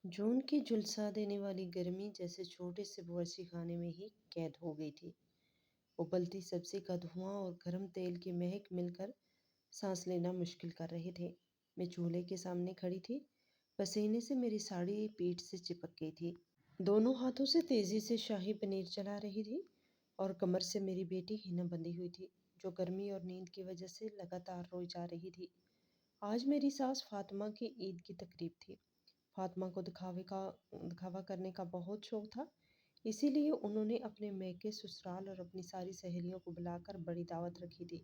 जून की झुलसा देने वाली गर्मी जैसे छोटे से बावर्ची खाने में ही कैद हो गई थी। उबलती सब्जी का धुआं और गर्म तेल की महक मिलकर सांस लेना मुश्किल कर रहे थे। मैं चूल्हे के सामने खड़ी थी। पसीने से मेरी साड़ी पीठ से चिपक गई थी। दोनों हाथों से तेजी से शाही पनीर चला रही थी और कमर से मेरी बेटी हिना बंधी हुई थी, जो गर्मी और नींद की वजह से लगातार रोई जा रही थी। आज मेरी सास फातिमा की ईद की तकरीब थी। फातिमा को दिखावा करने का बहुत शौक था, इसीलिए उन्होंने अपने मैके ससुराल और अपनी सारी सहेलियों को बुलाकर बड़ी दावत रखी थी।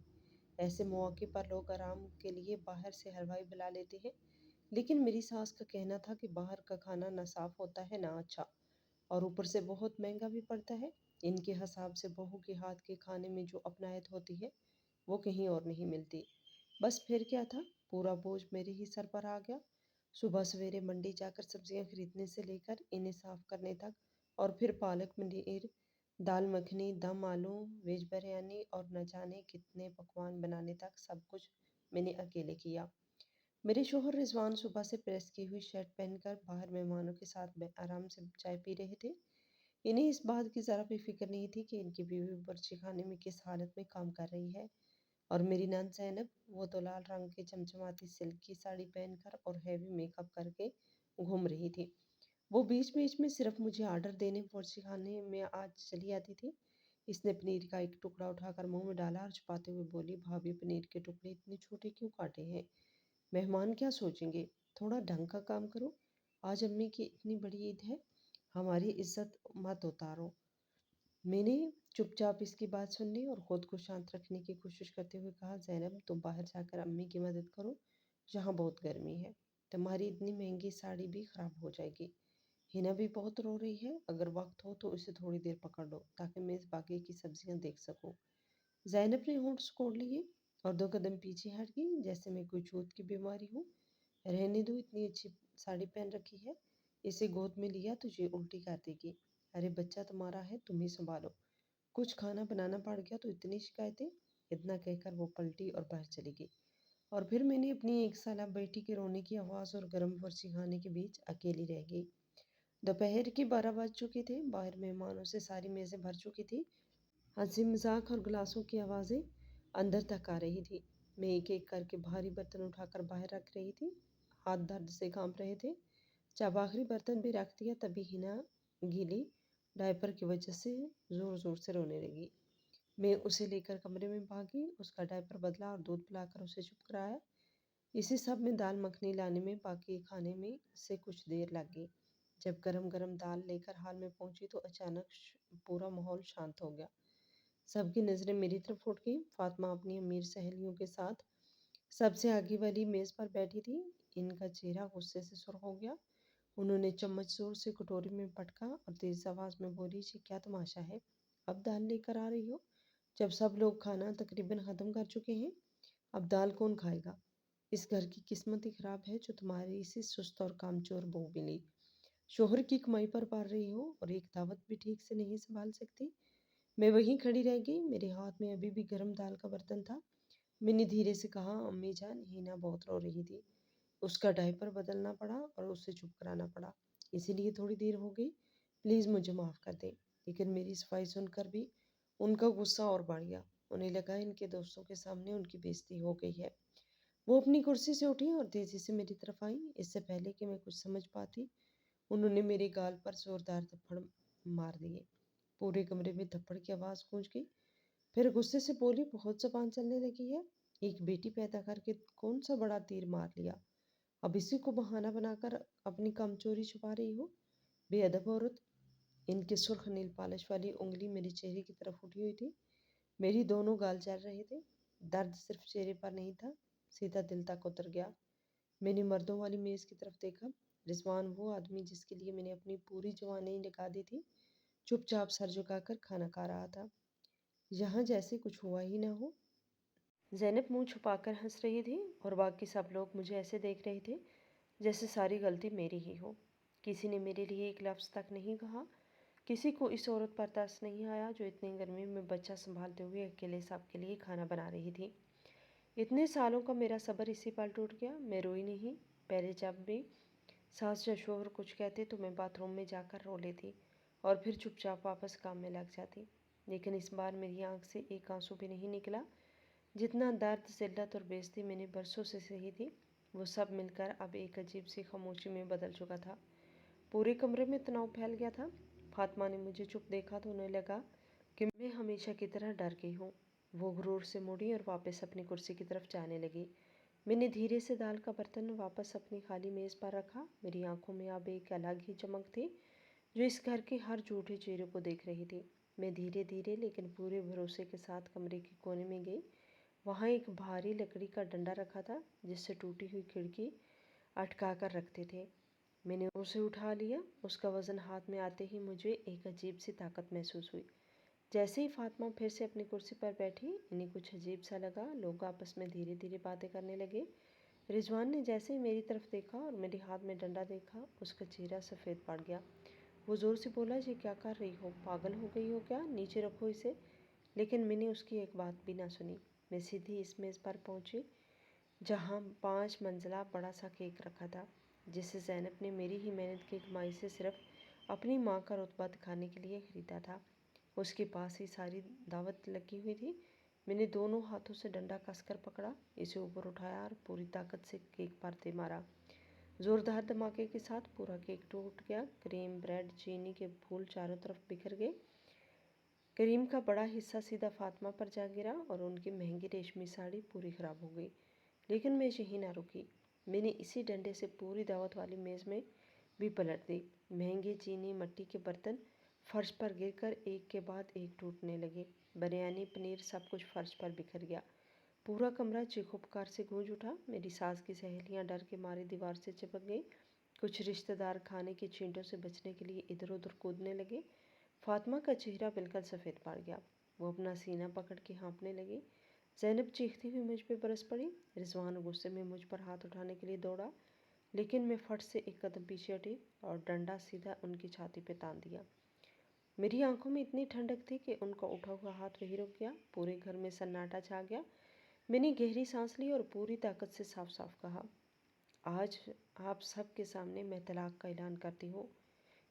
ऐसे मौके पर लोग आराम के लिए बाहर से हलवाई बुला लेते हैं, लेकिन मेरी सास का कहना था कि बाहर का खाना ना साफ होता है ना अच्छा, और ऊपर से बहुत महंगा भी पड़ता है। इनके हिसाब से बहू के हाथ के खाने में जो अपनायत होती है, वो कहीं और नहीं मिलती। बस फिर क्या था, पूरा बोझ मेरे ही सर पर आ गया। सुबह सवेरे मंडी जाकर सब्जियां खरीदने से लेकर इन्हें साफ करने तक, और फिर पालक पनीर, दाल मखनी, दम आलू, वेज बिरयानी और न जाने कितने पकवान बनाने तक सब कुछ मैंने अकेले किया। मेरे शोहर रिजवान सुबह से प्रेस की हुई शर्ट पहनकर बाहर मेहमानों के साथ आराम से चाय पी रहे थे। इन्हें इस बात की ज़रा भी फिक्र नहीं थी कि इनकी बीवी बर्ची खाने में किस हालत में काम कर रही है। और मेरी नंद ज़ैनब, वो तो लाल रंग की चमचमाती सिल्क की साड़ी पहनकर और हैवी मेकअप करके घूम रही थी। वो बीच बीच में सिर्फ मुझे ऑर्डर देने बावर्ची खाने में आज चली आती थी। इसने पनीर का एक टुकड़ा उठाकर मुंह में डाला और छुपाते हुए बोली, भाभी पनीर के टुकड़े इतने छोटे क्यों काटे हैं? मेहमान क्या सोचेंगे? थोड़ा ढंग का काम करो। आज अम्मी की इतनी बड़ी ईद है, हमारी इज्जत मत उतारो। मैंने चुपचाप इसकी बात सुन ली और खुद को शांत रखने की कोशिश करते हुए कहा, ज़ैनब तुम बाहर जाकर अम्मी की मदद करो, यहाँ बहुत गर्मी है। तुम्हारी इतनी महंगी साड़ी भी खराब हो जाएगी। हिना भी बहुत रो रही है, अगर वक्त हो तो उसे थोड़ी देर पकड़ लो ताकि मैं इस बाकी की सब्जियां देख सकूं। ज़ैनब ने होंठ सिकोड़ लिए और दो कदम पीछे हट गई, जैसे मैं कोई छूत की बीमारी हूँ। रहने दो, इतनी अच्छी साड़ी पहन रखी है, इसे गोद में लिया तो ये उल्टी कर देगी। अरे बच्चा तुम्हारा है, तुम ही संभालो। कुछ खाना बनाना पड़ गया तो इतनी शिकायतें। इतना कहकर वो पलटी और बाहर चली गई, और फिर मैंने अपनी 1 साल बेटी के रोने की आवाज़ और गर्म बर्ची खाने के बीच अकेली रह गई। दोपहर के 12 बज चुके थे। बाहर मेहमानों से सारी मेज़ें भर चुकी थी। हंसी मजाक और गिलासों की आवाज़ें अंदर तक आ रही थी। मैं एक एक करके भारी बर्तन उठाकर बाहर रख रही थी। हाथ दर्द से कांप रहे थे। जब आखिरी बर्तन भी रख दिया तभी हिना गीली डायपर की वजह से ज़ोर ज़ोर से रोने लगी। मैं उसे लेकर कमरे में भागी, उसका डायपर बदला और दूध पिलाकर उसे चुप कराया। इसी सब में दाल मखनी लाने में बाकी खाने में से कुछ देर लग गई। जब गरम गरम दाल लेकर हाल में पहुंची तो अचानक पूरा माहौल शांत हो गया। सबकी नज़रें मेरी तरफ उठ गई। फातिमा अपनी अमीर सहेलियों के साथ सबसे आगे वाली मेज़ पर बैठी थी। इनका चेहरा गुस्से से सुर्ख हो गया। उन्होंने चम्मच जोर से कटोरी में पटका और तेज आवाज में बोली, ये क्या तमाशा है? अब दाल लेकर आ रही हो जब सब लोग खाना तकरीबन खत्म कर चुके हैं? अब दाल कौन खाएगा? इस घर की किस्मत ही खराब है जो तुम्हारी इसी सुस्त और कामचोर बहू मिली। शोहर की कमाई पर पाल रही हो और एक दावत भी ठीक से नहीं संभाल सकती। मैं वहीं खड़ी रह गई। मेरे हाथ में अभी भी गर्म दाल का बर्तन था। मैंने धीरे से कहा, अम्मी जान, हीना बहुत रो रही थी, उसका डायपर बदलना पड़ा और उसे चुप कराना पड़ा, इसीलिए थोड़ी देर हो गई। प्लीज़ मुझे माफ़ कर दें। लेकिन मेरी सफाई सुनकर भी उनका गुस्सा और बढ़ गया। उन्हें लगा इनके दोस्तों के सामने उनकी बेइज्जती हो गई है। वो अपनी कुर्सी से उठी और तेजी से मेरी तरफ आई। इससे पहले कि मैं कुछ समझ पाती, उन्होंने मेरे गाल पर जोरदार थप्पड़ मार दिए। पूरे कमरे में थप्पड़ की आवाज़ गूंज गई। फिर गुस्से से बोली, बहुत ज़बान चलने लगी है। एक बेटी पैदा करके कौन सा बड़ा तीर मार लिया? अब इसी को बहाना बनाकर अपनी कमजोरी छुपा रही हो? बेअदब औरत। इनके सुर्ख नील पालिश वाली उंगली मेरे चेहरे की तरफ उठी हुई थी। मेरी दोनों गाल जल रहे थे। दर्द सिर्फ चेहरे पर नहीं था, सीधा दिल तक उतर गया। मैंने मर्दों वाली मेज़ की तरफ देखा। रिजवान, वो आदमी जिसके लिए मैंने अपनी पूरी जवानी निकाल दी थी, चुपचाप सर झुकाकर खाना खा रहा था, यहाँ जैसे कुछ हुआ ही ना हो। ज़ैनब मुंह छुपाकर हंस रही थी और बाकी सब लोग मुझे ऐसे देख रहे थे जैसे सारी गलती मेरी ही हो। किसी ने मेरे लिए एक लफ्ज़ तक नहीं कहा। किसी को इस औरत पर तरस नहीं आया जो इतनी गर्मी में बच्चा संभालते हुए अकेले सबके लिए खाना बना रही थी। इतने सालों का मेरा सब्र इसी पल टूट गया। मैं रोई नहीं। पहले जब भी सास या शोहर कुछ कहते तो मैं बाथरूम में जाकर रो लेती और फिर चुपचाप वापस काम में लग जाती। लेकिन इस बार मेरी आंख से एक आंसू भी नहीं निकला। जितना दर्द, जिल्लत और बेइज्जती मैंने बरसों से सही थी, वो सब मिलकर अब एक अजीब सी खामोशी में बदल चुका था। पूरे कमरे में तनाव फैल गया था। फातिमा ने मुझे चुप देखा तो उन्हें लगा कि मैं हमेशा की तरह डर गई हूँ। वो गुरूर से मुड़ी और वापस अपनी कुर्सी की तरफ जाने लगी। मैंने धीरे से दाल का बर्तन वापस अपनी खाली मेज़ पर रखा। मेरी आंखों में अब एक अलग ही चमक थी, जो इस घर के हर झूठे चेहरे को देख रही थी। मैं धीरे धीरे लेकिन पूरे भरोसे के साथ कमरे के कोने में गई। वहाँ एक भारी लकड़ी का डंडा रखा था, जिससे टूटी हुई खिड़की अटका कर रखते थे। मैंने उसे उठा लिया। उसका वजन हाथ में आते ही मुझे एक अजीब सी ताकत महसूस हुई। जैसे ही फातिमा फिर से अपनी कुर्सी पर बैठी, इन्हें कुछ अजीब सा लगा। लोग आपस में धीरे धीरे बातें करने लगे। रिजवान ने जैसे ही मेरी तरफ देखा और मेरे हाथ में डंडा देखा, उसका चेहरा सफ़ेद पड़ गया। वो ज़ोर से बोला, ये क्या कर रही हो? पागल हो गई हो क्या? नीचे रखो इसे। लेकिन मैंने उसकी एक बात भी ना सुनी। मैं सीधी इस मेज़ पर पहुंची, जहां 5 मंजिला बड़ा सा केक रखा था, जिसे ज़ैनब ने मेरी ही मेहनत की कमाई से सिर्फ अपनी माँ का रुतबा दिखाने के लिए ख़रीदा था। उसके पास ही सारी दावत लगी हुई थी। मैंने दोनों हाथों से डंडा कसकर पकड़ा, इसे ऊपर उठाया और पूरी ताकत से केक पर दे मारा। ज़ोरदार धमाके के साथ पूरा केक टूट गया। क्रीम, ब्रेड, चीनी के फूल चारों तरफ बिखर गए। क्रीम का बड़ा हिस्सा सीधा फातिमा पर जा गिरा और उनकी महंगी रेशमी साड़ी पूरी ख़राब हो गई। लेकिन मैं यहीं ना रुकी। मैंने इसी डंडे से पूरी दावत वाली मेज़ में भी पलट दी। महंगे चीनी, मिट्टी के बर्तन फर्श पर गिरकर एक के बाद एक टूटने लगे। बिरयानी, पनीर, सब कुछ फर्श पर बिखर गया। पूरा कमरा चीखों पुकार से गूंज उठा। मेरी सास की सहेलियां डर के मारे दीवार से चिपक गई। कुछ रिश्तेदार खाने की छींटों से बचने के लिए इधर उधर कूदने लगे। फातिमा का चेहरा बिल्कुल सफ़ेद पड़ गया। वो अपना सीना पकड़ के हाँफने लगी। ज़ैनब चीखती हुई मुझ पर बरस पड़ी। रिजवान गुस्से में मुझ पर हाथ उठाने के लिए दौड़ा, लेकिन मैं फट से एक कदम पीछे हटी और डंडा सीधा उनकी छाती पर तान दिया। मेरी आंखों में इतनी ठंडक थी कि उनका उठा हुआ हाथ वहीं रुक गया। पूरे घर में सन्नाटा छा गया। मैंने गहरी सांस ली और पूरी ताकत से साफ साफ कहा, आज आप सब के सामने मैं तलाक का ऐलान करती हूँ।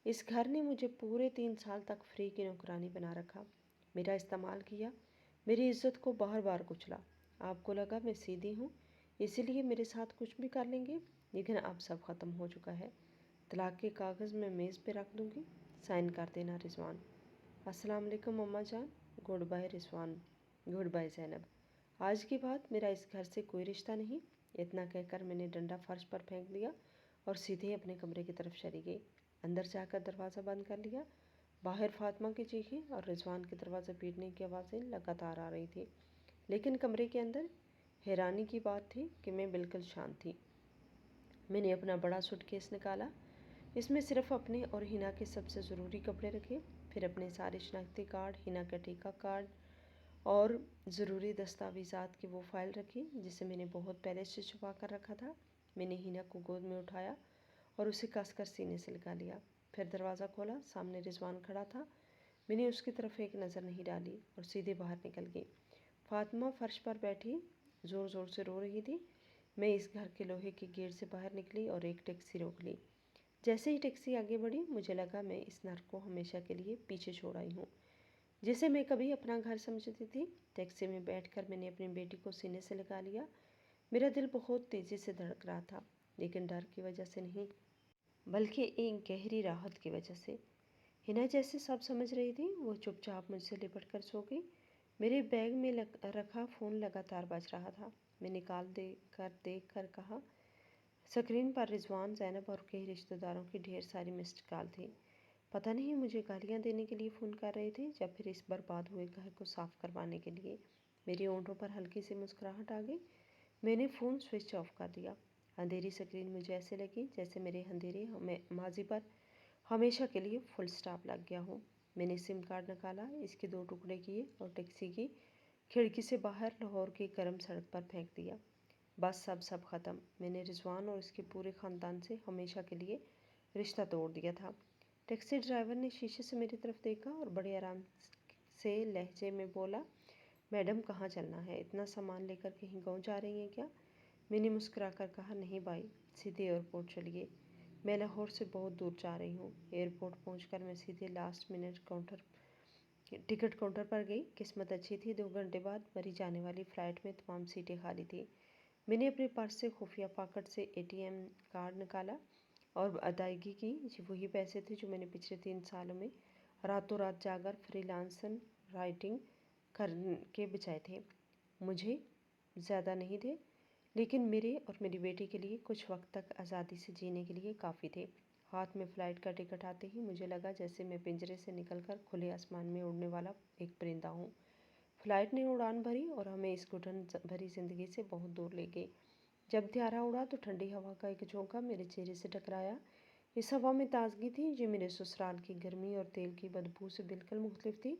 इस घर ने मुझे पूरे 3 साल तक फ्री की नौकरानी बना रखा, मेरा इस्तेमाल किया, मेरी इज्जत को बार बार कुचला। आपको लगा मैं सीधी हूँ, इसीलिए मेरे साथ कुछ भी कर लेंगे, लेकिन अब सब ख़त्म हो चुका है। तलाक के कागज़ मैं मेज़ पे रख दूँगी, साइन कर देना रिजवान। अस्सलाम वालेकुम अम्मा जान। Good bye Rizwan. Good bye Zainab. आज के बाद मेरा इस घर से कोई रिश्ता नहीं। इतना कहकर मैंने डंडा फर्श पर फेंक दिया और सीधे अपने कमरे की तरफ चली गई। अंदर जाकर दरवाज़ा बंद कर लिया। बाहर फातिमा की चीखें और रिजवान के दरवाज़ा पीटने की आवाज़ें लगातार आ रही थी, लेकिन कमरे के अंदर हैरानी की बात थी कि मैं बिल्कुल शांत थी। मैंने अपना बड़ा सूटकेस निकाला। इसमें सिर्फ अपने और हिना के सबसे ज़रूरी कपड़े रखे, फिर अपने सारे शनाख्ती कार्ड, हिना का टीका कार्ड और ज़रूरी दस्तावेज़ात की वो फ़ाइल रखी, जिसे मैंने बहुत पहले से छुपा कर रखा था। मैंने हिना को गोद में उठाया और उसे कसकर सीने से लगा लिया। फिर दरवाज़ा खोला। सामने रिजवान खड़ा था। मैंने उसकी तरफ एक नज़र नहीं डाली और सीधे बाहर निकल गई। फातिमा फर्श पर बैठी ज़ोर ज़ोर से रो रही थी। मैं इस घर के लोहे के गेट से बाहर निकली और एक टैक्सी रोक ली। जैसे ही टैक्सी आगे बढ़ी, मुझे लगा मैं इस नर्क को हमेशा के लिए पीछे छोड़ आई हूँ, जिसे मैं कभी अपना घर समझती थी। टैक्सी में बैठकर मैंने अपनी बेटी को सीने से लगा लिया। मेरा दिल बहुत तेज़ी से धड़क रहा था, लेकिन डर की वजह से नहीं, बल्कि एक गहरी राहत की वजह से। हिना जैसे सब समझ रही थी, वो चुपचाप मुझसे लिपट कर सो गई। मेरे बैग में रखा फ़ोन लगातार बज रहा था। मैं निकाल देख कर कहा, स्क्रीन पर रिजवान, ज़ैनब और कई रिश्तेदारों की ढेर सारी मिस्ड कॉल थी। पता नहीं मुझे गालियाँ देने के लिए फ़ोन कर रहे थे या फिर इस बर्बाद हुए घर को साफ़ करवाने के लिए। मेरे होंठों पर हल्की सी मुस्कुराहट आ गई। मैंने फ़ोन स्विच ऑफ कर दिया। अंधेरी स्क्रीन मुझे ऐसे लगी जैसे मेरे अंधेरे माजी पर हमेशा के लिए फुल स्टॉप लग गया हो। मैंने सिम कार्ड निकाला, इसके 2 टुकड़े किए और टैक्सी की खिड़की से बाहर लाहौर की गर्म सड़क पर फेंक दिया। बस सब ख़त्म। मैंने रिजवान और उसके पूरे ख़ानदान से हमेशा के लिए रिश्ता तोड़ दिया था। टैक्सी ड्राइवर ने शीशे से मेरी तरफ देखा और बड़े आराम से लहजे में बोला, मैडम कहाँ चलना है? इतना सामान लेकर कहीं गाँव जा रही हैं क्या? मैंने मुस्कुरा कर कहा, नहीं भाई, सीधे एयरपोर्ट चलिए। میں لاہور سے بہت دور جا رہی ہوں۔ ایئرپورٹ پہنچ کر میں سیدھے لاسٹ منٹ ٹکٹ کاؤنٹر پر گئی۔ قسمت اچھی تھی، 2 گھنٹے بعد مری جانے والی فلائٹ میں تمام سیٹیں خالی تھیں۔ میں نے اپنے پرس سے خفیہ پاکٹ سے ATM کارڈ نکالا اور ادائیگی کی۔ یہ وہی پیسے تھے جو میں نے پچھلے 3 سالوں میں راتوں رات جا کر فری لانسر رائٹنگ کر کے بچائے تھے۔ مجھے زیادہ نہیں تھے، لیکن میرے اور میری بیٹی کے لیے کچھ وقت تک آزادی سے جینے کے لیے کافی تھے۔ ہاتھ میں فلائٹ کا ٹکٹ آتے ہی مجھے لگا جیسے میں پنجرے سے نکل کر کھلے آسمان میں اڑنے والا ایک پرندہ ہوں۔ فلائٹ نے اڑان بھری اور ہمیں اس گھٹن بھری زندگی سے بہت دور لے گئی۔ جب طیارہ اڑا تو ٹھنڈی ہوا کا ایک جھونکا میرے چہرے سے ٹکرایا۔ اس ہوا میں تازگی تھی جو میرے سسرال کی گرمی اور تیل کی بدبو سے بالکل مختلف تھی،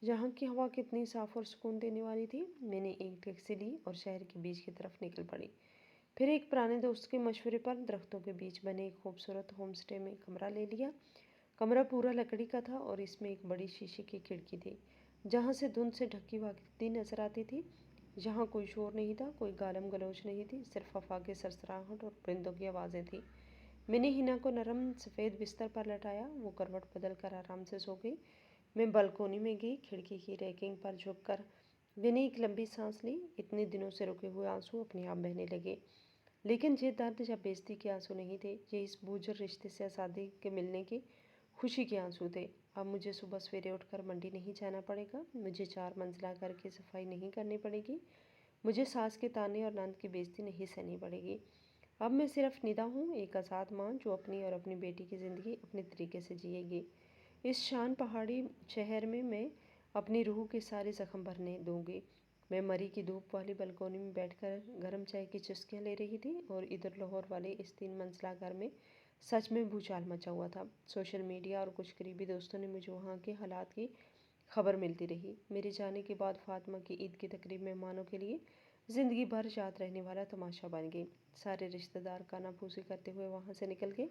جہاں کی ہوا کتنی صاف اور سکون دینے والی تھی۔ میں نے ایک ٹیکسی لی اور شہر کے بیچ کی طرف نکل پڑی۔ پھر ایک پرانے دوست کے مشورے پر درختوں کے بیچ بنے ایک خوبصورت ہوم اسٹے میں کمرہ لے لیا۔ کمرہ پورا لکڑی کا تھا اور اس میں ایک بڑی شیشے کی کھڑکی تھی، جہاں سے دھند سے ڈھکی وادی نظر آتی تھی۔ جہاں کوئی شور نہیں تھا، کوئی گالم گلوچ نہیں تھی، صرف ہوا کی سرسراہٹ اور پرندوں کی آوازیں تھیں۔ میں نے ہنا کو نرم سفید بستر پر لٹایا، وہ کروٹ بدل کر آرام سے سو گئی۔ میں بالکونی میں گئی، کھڑکی کی ریلنگ پر جھک کر میں نے ایک لمبی سانس لی۔ اتنے دنوں سے رکے ہوئے آنسو اپنے آپ بہنے لگے، لیکن یہ درد یا بےزتی کے آنسو نہیں تھے، یہ اس بوجھل رشتے سے آزادی کے ملنے کی خوشی کے آنسو تھے۔ اب مجھے صبح سویرے اٹھ کر منڈی نہیں جانا پڑے گا، مجھے 4 منزلہ گھر کی صفائی نہیں کرنی پڑے گی، مجھے ساس کے تانے اور نند کی بےزتی نہیں سہنی پڑے گی۔ اب میں صرف ندا ہوں، ایک آزاد ماں جو اپنی اور اپنی بیٹی کی زندگی اپنے طریقے سے جیے گی۔ اس شان پہاڑی شہر میں اپنی روح کے سارے زخم بھرنے دوں گی۔ میں مری کی دھوپ والی بالکونی میں بیٹھ کر گرم چائے کی چسکیاں لے رہی تھی اور ادھر لاہور والے اس 3 منزلہ گھر میں سچ میں بھوچال مچا ہوا تھا۔ سوشل میڈیا اور کچھ قریبی دوستوں نے مجھے وہاں کے حالات کی خبر ملتی رہی۔ میرے جانے کے بعد فاطمہ کی عید کی تقریب مہمانوں کے لیے زندگی بھر یاد رہنے والا تماشا بن گئی۔ سارے رشتہ دار کانا پھوسی کرتے ہوئے وہاں سے نکل گئے۔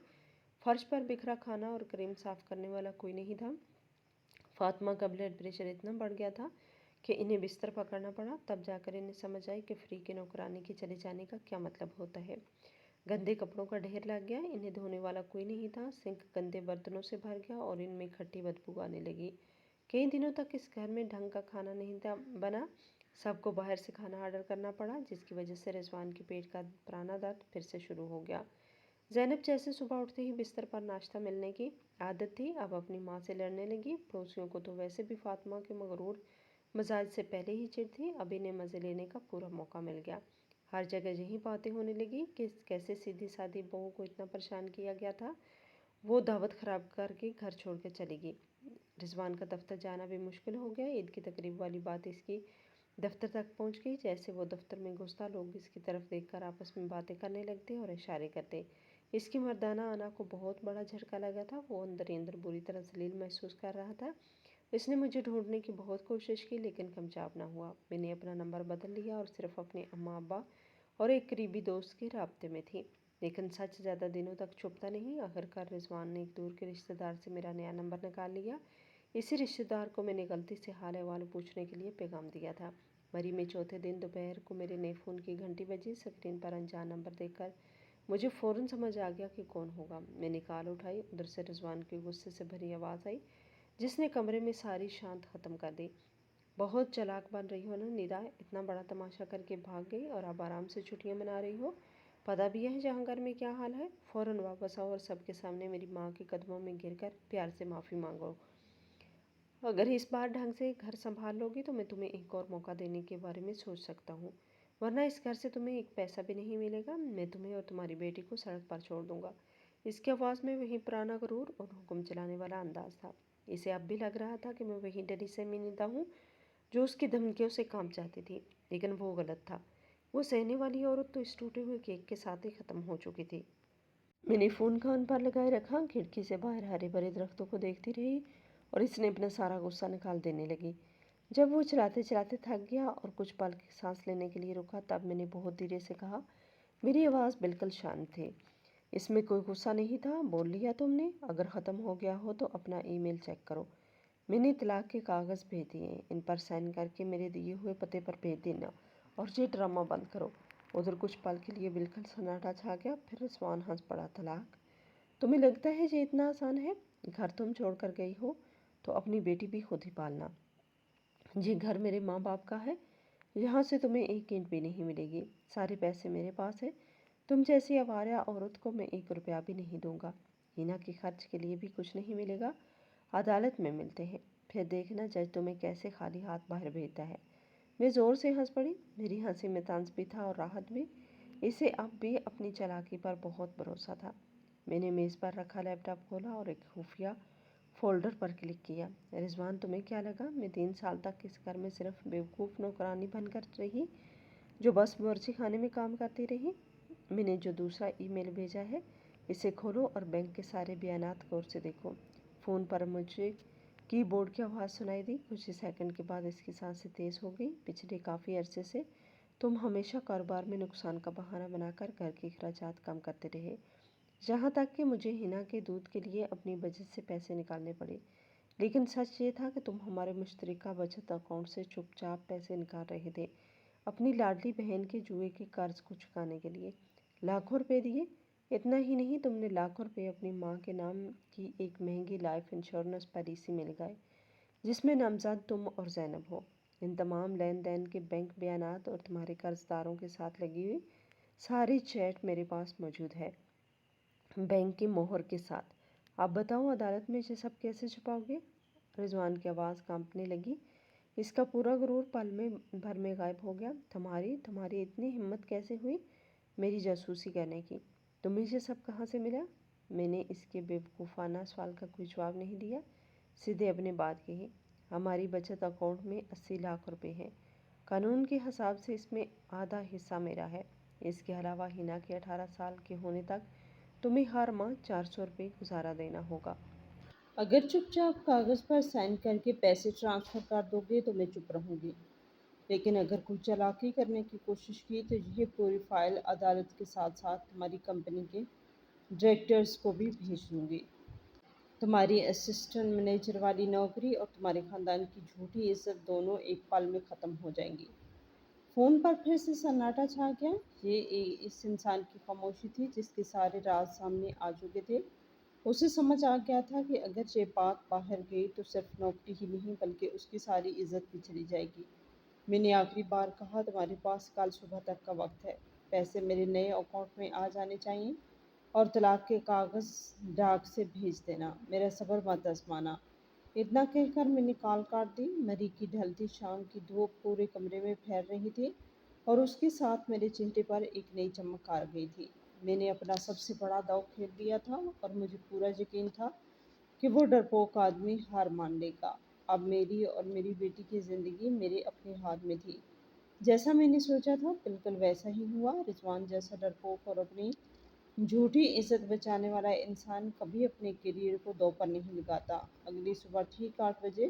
فرش پر بکھرا کھانا اور کریم صاف کرنے والا کوئی نہیں تھا۔ فاطمہ کا بلڈ پریشر اتنا بڑھ گیا تھا کہ انہیں بستر پکڑنا پڑا، تب جا کر انہیں سمجھ آئی کہ فری کی نوکرانی کے چلے جانے کا کیا مطلب ہوتا ہے۔ گندے کپڑوں کا ڈھیر لگ گیا، انہیں دھونے والا کوئی نہیں تھا، سنک گندے برتنوں سے بھر گیا اور ان میں کھٹی بدبو آنے لگی۔ کئی دنوں تک اس گھر میں ڈھنگ کا کھانا نہیں بنا، سب کو باہر سے کھانا آرڈر کرنا پڑا، جس کی وجہ سے رضوان کے پیٹ کا پرانا درد پھر سے شروع ہو گیا۔ زینب جیسے صبح اٹھتے ہی بستر پر ناشتہ ملنے کی عادت تھی، اب اپنی ماں سے لڑنے لگی۔ پڑوسیوں کو تو ویسے بھی فاطمہ کے مغرور مزاج سے پہلے ہی چڑ تھی، اب انہیں مزے لینے کا پورا موقع مل گیا۔ ہر جگہ یہی باتیں ہونے لگی کہ کیسے سیدھی سادھی بہو کو اتنا پریشان کیا گیا تھا، وہ دعوت خراب کر کے گھر چھوڑ کے چلی گئی۔ رضوان کا دفتر جانا بھی مشکل ہو گیا، عید کی تقریب والی بات اس کی دفتر تک پہنچ گئی۔ جیسے وہ دفتر میں گھستا، لوگ اس کی طرف دیکھ کر آپس میں باتیں کرنے لگتے اور اشارے کرتے۔ اس کی مردانہ انا کو بہت بڑا جھٹکا لگا تھا، وہ اندر ہی اندر بری طرح ذلیل محسوس کر رہا تھا۔ اس نے مجھے ڈھونڈنے کی بہت کوشش کی، لیکن کامیاب نہ ہوا۔ میں نے اپنا نمبر بدل لیا اور صرف اپنے اماں ابا اور ایک قریبی دوست کے رابطے میں تھی، لیکن سچ زیادہ دنوں تک چھپتا نہیں۔ آخرکار رضوان نے ایک دور کے رشتہ دار سے میرا نیا نمبر نکال لیا۔ اسی رشتہ دار کو میں نے غلطی سے حال احوال پوچھنے کے لیے پیغام دیا تھا۔ مری میں چوتھے دن دوپہر کو میرے نئے فون کی گھنٹی بجی، اسکرین پر انجان نمبر دیکھ کر مجھے فوراً سمجھ آ گیا کہ کون ہوگا۔ میں نے کال اٹھائی، ادھر سے رضوان کی غصے سے بھری آواز آئی جس نے کمرے میں ساری شانت ختم کر دی۔ بہت چالاک بن رہی ہو نا ندا، اتنا بڑا تماشا کر کے بھاگ گئی اور اب آرام سے چھٹیاں منا رہی ہو؟ پتہ بھی ہے جہاں گھر میں کیا حال ہے؟ فوراً واپس آؤ اور سب کے سامنے میری ماں کے قدموں میں گر کر پیار سے معافی مانگو۔ اگر اس بار ڈھنگ سے گھر سنبھال لو گی تو میں تمہیں ایک اور موقع دینے کے بارے میں سوچ سکتا ہوں، ورنہ اس گھر سے تمہیں ایک پیسہ بھی نہیں ملے گا، میں تمہیں اور تمہاری بیٹی کو سڑک پر چھوڑ دوں گا۔ اس کی آواز میں وہی پرانا غرور اور حکم چلانے والا انداز تھا۔ اسے اب بھی لگ رہا تھا کہ میں وہی ڈری سہمی ندا ہوں جو اس کی دھمکیوں سے کام چاہتی تھی، لیکن وہ غلط تھا۔ وہ سہنے والی عورت تو اس ٹوٹے ہوئے کیک کے ساتھ ہی ختم ہو چکی تھی۔ میں نے فون کان پر لگائے رکھا، کھڑکی سے باہر ہرے بھرے درختوں کو دیکھتی رہی اور اس نے اپنا سارا غصہ نکال دینے لگی۔ جب وہ چلاتے چلاتے تھک گیا اور کچھ پل سانس لینے کے لیے رکا، تب میں نے بہت دھیرے سے کہا، میری آواز بالکل شانت تھی، اس میں کوئی غصہ نہیں تھا۔ بول لیا تم نے؟ اگر ختم ہو گیا ہو تو اپنا ای میل چیک کرو، میں نے طلاق کے کاغذ بھیج دیے ہیں، ان پر سائن کر کے میرے دیے ہوئے پتے پر بھیج دینا اور یہ ڈرامہ بند کرو۔ ادھر کچھ پل کے لیے بالکل سناٹا چھا گیا، پھر رضوان ہنس پڑا۔ طلاق؟ تمہیں لگتا ہے یہ اتنا آسان ہے؟ گھر تم چھوڑ کر گئی ہو تو اپنی بیٹی بھی خود ہی پالنا۔ یہ گھر میرے ماں باپ کا ہے، یہاں سے تمہیں ایک اینٹ بھی نہیں ملے گی، سارے پیسے میرے پاس ہیں، تم جیسی آوارہ عورت کو میں 1 روپیہ بھی نہیں دوں گا، ہینا کے خرچ کے لیے بھی کچھ نہیں ملے گا، عدالت میں ملتے ہیں، پھر دیکھنا جج تمہیں کیسے خالی ہاتھ باہر بھیجتا ہے۔ میں زور سے ہنس پڑی، میری ہنسی میں طنز بھی تھا اور راحت بھی، اسے اب بھی اپنی چالاکی پر بہت بھروسہ تھا۔ میں نے میز پر رکھا لیپ ٹاپ کھولا اور ایک خفیہ فولڈر پر کلک کیا۔ رضوان تمہیں کیا لگا میں 3 سال تک اس گھر میں صرف بیوقوف نوکرانی بن کر رہی جو بس باورچی خانے میں کام کرتی رہی؟ میں نے جو دوسرا ای میل بھیجا ہے اسے کھولو اور بینک کے سارے بیانات غور سے دیکھو۔ فون پر مجھے کی بورڈ کی آواز سنائی دی، کچھ ہی سیکنڈ کے بعد اس کی سانسیں تیز ہو گئی۔ پچھلے کافی عرصے سے تم ہمیشہ کاروبار میں نقصان کا بہانہ بنا کر گھر کے اخراجات کم کرتے رہے، یہاں تک کہ مجھے ہینا کے دودھ کے لیے اپنی بچت سے پیسے نکالنے پڑے، لیکن سچ یہ تھا کہ تم ہمارے مشترکہ بچت اکاؤنٹ سے چپ چاپ پیسے نکال رہے تھے اپنی لاڈلی بہن کے جوئے کے قرض کو چکانے کے لیے۔ لاکھوں روپے دیے، اتنا ہی نہیں تم نے لاکھوں روپے اپنی ماں کے نام کی ایک مہنگی لائف انشورنس پالیسی میں لگائے جس میں نامزد تم اور زینب ہو۔ ان تمام لین دین کے بینک بیانات اور تمہارے قرض داروں کے ساتھ لگی ہوئی ساری چیٹ میرے پاس موجود ہے، بینک کی مہر کے ساتھ۔ آپ بتاؤ عدالت میں یہ سب کیسے چھپاؤ گے؟ رضوان کی آواز کانپنے لگی، اس کا پورا غرور پل میں بھر میں غائب ہو گیا۔ تمہاری اتنی ہمت کیسے ہوئی میری جاسوسی کرنے کی؟ تمہیں یہ سب کہاں سے ملا؟ میں نے اس کے بیوقوفانہ سوال کا کوئی جواب نہیں دیا، سیدھے اپنی بات کہی۔ ہماری بچت اکاؤنٹ میں 80 لاکھ روپے ہیں، قانون کے حساب سے اس میں آدھا حصہ میرا ہے، اس کے علاوہ ہینا کے 18 سال کے ہونے تک تمہیں ہر ماہ 400 روپے گزارا دینا ہوگا۔ اگر چپ چاپ کاغذ پر سائن کر کے پیسے ٹرانسفر کر دو گے تو میں چپ رہوں گی، لیکن اگر کوئی چالاکی کرنے کی کوشش کی تو یہ پوری فائل عدالت کے ساتھ ساتھ تمہاری کمپنی کے ڈائریکٹرز کو بھی بھیج دوں گی۔ تمہاری اسسٹنٹ مینیجر والی نوکری اور تمہارے خاندان کی جھوٹی عزت دونوں ایک پل میں ختم ہو جائیں گی۔ فون پر پھر سے سناٹا چھا گیا۔ یہ اس انسان کی خاموشی تھی جس کے سارے راز سامنے آ چکے تھے۔ اسے سمجھ آ گیا تھا کہ اگر یہ بات باہر گئی تو صرف نوکری ہی نہیں بلکہ اس کی ساری عزت بھی چلی جائے گی۔ میں نے آخری بار کہا، تمہارے پاس کل صبح تک کا وقت ہے، پیسے میرے نئے اکاؤنٹ میں آ جانے چاہئیں اور طلاق کے کاغذ ڈاک سے بھیج دینا، میرا صبر مت آزمانا۔ اتنا کہہ کر میں نے کال کاٹ دی۔ مری کی ڈھلتی شام کی دھوپ پورے کمرے میں پھیل رہی تھی اور اس کے ساتھ میرے چہرے پر ایک نئی چمک آ گئی تھی۔ میں نے اپنا سب سے بڑا داؤ کھیل دیا تھا اور مجھے پورا یقین تھا کہ وہ ڈرپوک آدمی ہار مان لے گا۔ اب میری اور میری بیٹی کی زندگی میرے اپنے ہاتھ میں تھی۔ جیسا میں نے سوچا تھا بالکل ویسا ہی ہوا۔ رضوان جیسا ڈرپوک اور اپنی جھوٹی عزت بچانے والا انسان کبھی اپنے کیریئر کو دو پر نہیں لگاتا۔ اگلی صبح ٹھیک 8 بجے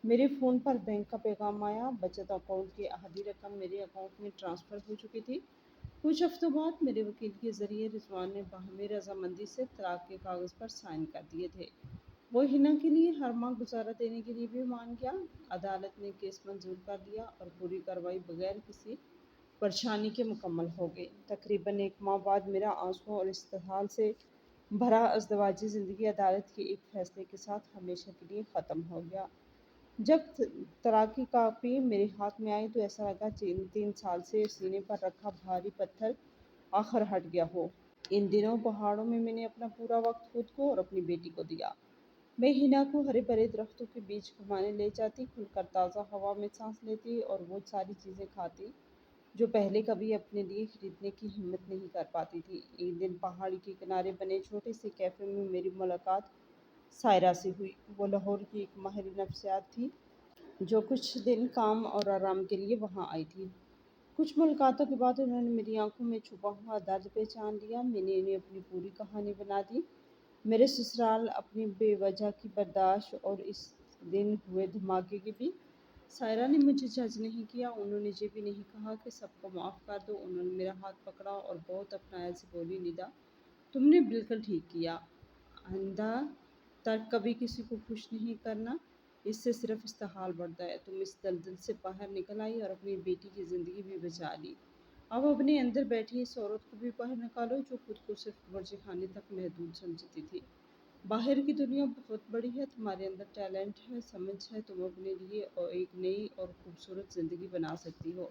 میرے فون پر بینک کا پیغام آیا، بچت اکاؤنٹ کی آدھی رقم میرے اکاؤنٹ میں ٹرانسفر ہو چکی تھی۔ کچھ ہفتوں بعد میرے وکیل کے ذریعے رضوان نے باہمی رضامندی سے طلاق کے کاغذ پر سائن کر دیے تھے۔ وہ ہینا کے لیے ہر ماہ گزارا دینے کے لیے بھی مان گیا۔ عدالت نے کیس منظور کر لیا اور پوری کارروائی بغیر کسی پریشانی کے مکمل ہو گئی۔ تقریباً 1 ماہ بعد میرا آنسوؤں اور استحصال سے بھرا ازدواجی زندگی عدالت کے ایک فیصلے کے ساتھ ہمیشہ کے لیے ختم ہو گیا۔ جب طلاق کی کاپی میرے ہاتھ میں آئی تو ایسا لگا 3 سال سے سینے پر رکھا بھاری پتھر آخر ہٹ گیا ہو۔ ان دنوں پہاڑوں میں میں نے اپنا پورا وقت خود کو اور اپنی بیٹی کو دیا۔ میں ہینا کو ہرے بھرے درختوں کے بیچ گھمانے لے جاتی، کھل کر تازہ ہوا میں سانس لیتی اور وہ ساری چیزیں کھاتی جو پہلے کبھی اپنے لیے خریدنے کی ہمت نہیں کر پاتی تھی۔ ایک دن پہاڑی کے کنارے بنے چھوٹے سے کیفے میں میری ملاقات سائرہ سے ہوئی۔ وہ لاہور کی ایک ماہر نفسیات تھی جو کچھ دن کام اور آرام کے لیے وہاں آئی تھی۔ کچھ ملاقاتوں کے بعد انہوں نے میری آنکھوں میں چھپا ہوا درد پہچان لیا۔ میں نے انہیں اپنی پوری کہانی بنا دی، میرے سسرال، اپنی بے وجہ کی برداشت اور اس دن ہوئے دھماکے کی بھی۔ سائرہ نے مجھے جج نہیں کیا، انہوں نے یہ بھی نہیں کہا کہ سب کو معاف کر دو۔ انہوں نے میرا ہاتھ پکڑا اور بہت اپنایا سے بولی، ندا تم نے بالکل ٹھیک کیا، آئندہ تک کبھی کسی کو خوش نہیں کرنا، اس سے صرف استحال بڑھتا ہے۔ تم اس دلدل سے باہر نکل آئی اور اپنی بیٹی کی زندگی بھی بچا لی۔ अब अपने अंदर बैठी इस औरत को भी बाहर निकालो जो खुद को सिर्फ बावर्ची खाने तक महदूद समझती थी। बाहर की दुनिया बहुत बड़ी है, तुम्हारे अंदर टैलेंट है, समझ है, तुम अपने लिए और एक नई और खूबसूरत ज़िंदगी बना सकती हो।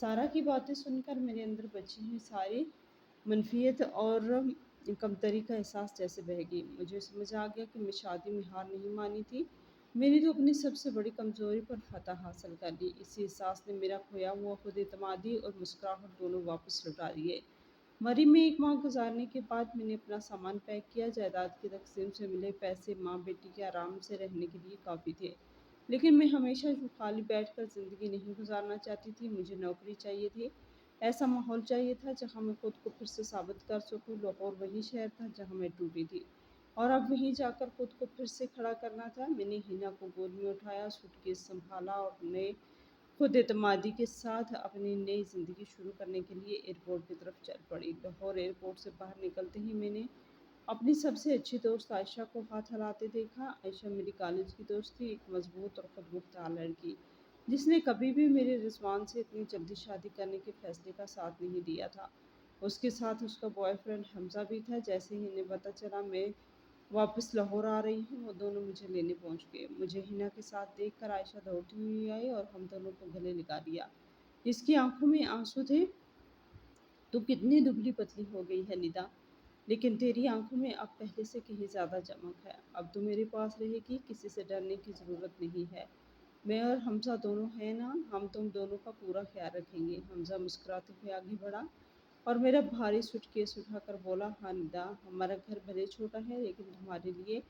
सारा की बातें सुनकर मेरे अंदर बची हुई सारी मनफियत और कमतरी का एहसास जैसे बह गई। मुझे समझ आ गया कि मैं शादी में हार नहीं मानी थी, मैंने तो अपनी सबसे बड़ी कमज़ोरी पर फतह हासिल कर ली। इसी एहसास ने मेरा खोया हुआ खुद एतमादी और मुस्कुराहट दोनों वापस लौटा दिए। मरी में 1 माह गुजारने के बाद मैंने अपना सामान पैक किया। जायदाद की तकसीम से मिले पैसे माँ बेटी के आराम से रहने के लिए काफ़ी थे, लेकिन मैं हमेशा यूँ खाली बैठकर ज़िंदगी नहीं गुजारना चाहती थी। मुझे नौकरी चाहिए थी, ऐसा माहौल चाहिए था जहाँ मैं खुद को फिर से साबित कर सकूँ। लाहौर वही शहर था जहाँ मैं टूटी थी, और अब वहीं जाकर खुद को फिर से खड़ा करना था। मैंने हिना को गोद में उठाया, सूटकेस संभाला और नए खुद एतमादी के साथ अपनी नई ज़िंदगी शुरू करने के लिए एयरपोर्ट की तरफ चल पड़ी। लाहौर एयरपोर्ट से बाहर निकलते ही मैंने अपनी सबसे अच्छी दोस्त आयशा को हाथ हिलाते देखा। आयशा मेरी कॉलेज की दोस्त थी, एक मजबूत और खुदमुख्तार लड़की जिसने कभी भी मेरे रिजवान से इतनी जल्दी शादी करने के फैसले का साथ नहीं दिया था। उसके साथ उसका बॉयफ्रेंड हमजा भी था। जैसे ही इन्हें पता चला मैं वापस लाहौर आ रही हूँ, वो दोनों मुझे लेने पहुँच गए। मुझे हिना के साथ देखकर आयशा दौड़ती हुई आई और हम दोनों को गले लगा लिया। इसकी आंखों में आंसू थे। तू कितनी दुबली पतली हो गई है निदा, लेकिन तेरी आंखों में अब पहले से कहीं ज़्यादा चमक है। अब तो मेरे पास रहेगी, किसी से डरने की ज़रूरत नहीं है। मैं और हमजा दोनों हैं ना, हम तुम दोनों का पूरा ख्याल रखेंगे। हमजा मुस्कुराते हुए आगे बढ़ा और मेरा भारी सूटकेस उठाकर बोला, हाँ निदा, हमारा घर भले छोटा है लेकिन तुम्हारे लिए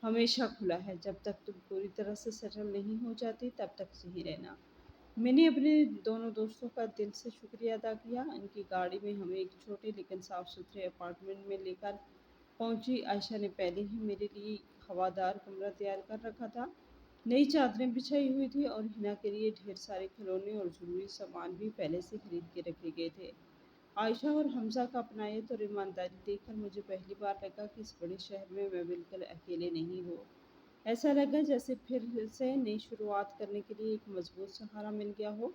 हमेशा खुला है। जब तक तुम पूरी तरह से सेटल नहीं हो जाती तब तक यहीं रहना। मैंने अपने दोनों दोस्तों का दिल से शुक्रिया अदा किया। इनकी गाड़ी में हमें एक छोटे लेकिन साफ सुथरे अपार्टमेंट में लेकर पहुंची। आयशा ने पहले ही मेरे लिए हवादार कमरा तैयार कर रखा था, नई चादरें बिछाई हुई थी और हिना के लिए ढेर सारे खिलौने और ज़रूरी सामान भी पहले से खरीद के रखे गए थे। आयशा और हमजा का अपनायत और ईमानदारी देखकर मुझे पहली बार लगा कि इस बड़े शहर में मैं बिल्कुल अकेले नहीं हूँ। ऐसा लगा जैसे फिर से नई शुरुआत करने के लिए एक मजबूत सहारा मिल गया हो।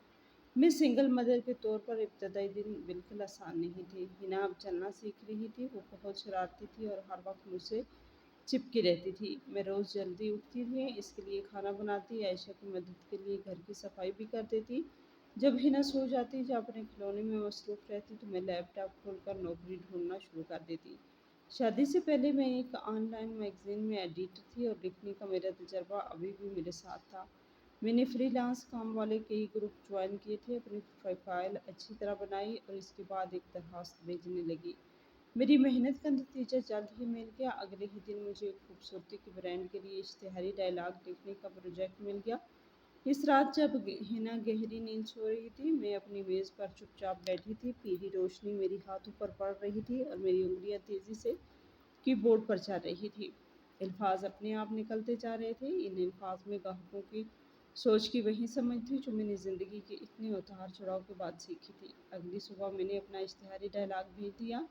मैं सिंगल मदर के तौर पर इब्तदाई दिन बिल्कुल आसान नहीं थे। हिना अब चलना सीख रही थी, वो बहुत शरारती थी और हर वक्त मुझसे चिपकी रहती थी। मैं रोज़ जल्दी उठती थी, इसके लिए खाना बनाती, आयशा की मदद के लिए घर की सफाई भी कर देती। जब हिना सो जाती या अपने खिलौने में मसरूफ़ रहती तो मैं लैपटॉप खोलकर नौकरी ढूंढना शुरू कर देती। शादी से पहले मैं एक ऑनलाइन मैगज़ीन में एडिटर थी और लिखने का मेरा तजर्बा अभी भी मेरे साथ था। मैंने फ्रीलांस काम वाले कई ग्रुप ज्वाइन किए थे, अपनी प्रोफाइल अच्छी तरह बनाई और इसके बाद एक दरखास्त भेजने लगी। मेरी मेहनत का नतीजा जल्द ही मिल गया। अगले ही दिन मुझे एक खूबसूरती के ब्रांड के लिए इश्तिहारी डायलॉग लिखने का प्रोजेक्ट मिल गया। इस रात जब हिना गहरी नींद सो रही थी, मैं अपनी मेज़ पर चुपचाप बैठी थी। पीली रोशनी मेरी हाथों पर पड़ रही थी और मेरी उंगलियां तेज़ी से कीबोर्ड पर चल रही थी। अल्फाज अपने आप निकलते जा रहे थे। इन अल्फाज में ग्राहकों की सोच की वही समझ थी जो मैंने ज़िंदगी के इतने उतार चढ़ाव के बाद सीखी थी। अगली सुबह मैंने अपना इश्तिहारी डायलॉग भेज दिया।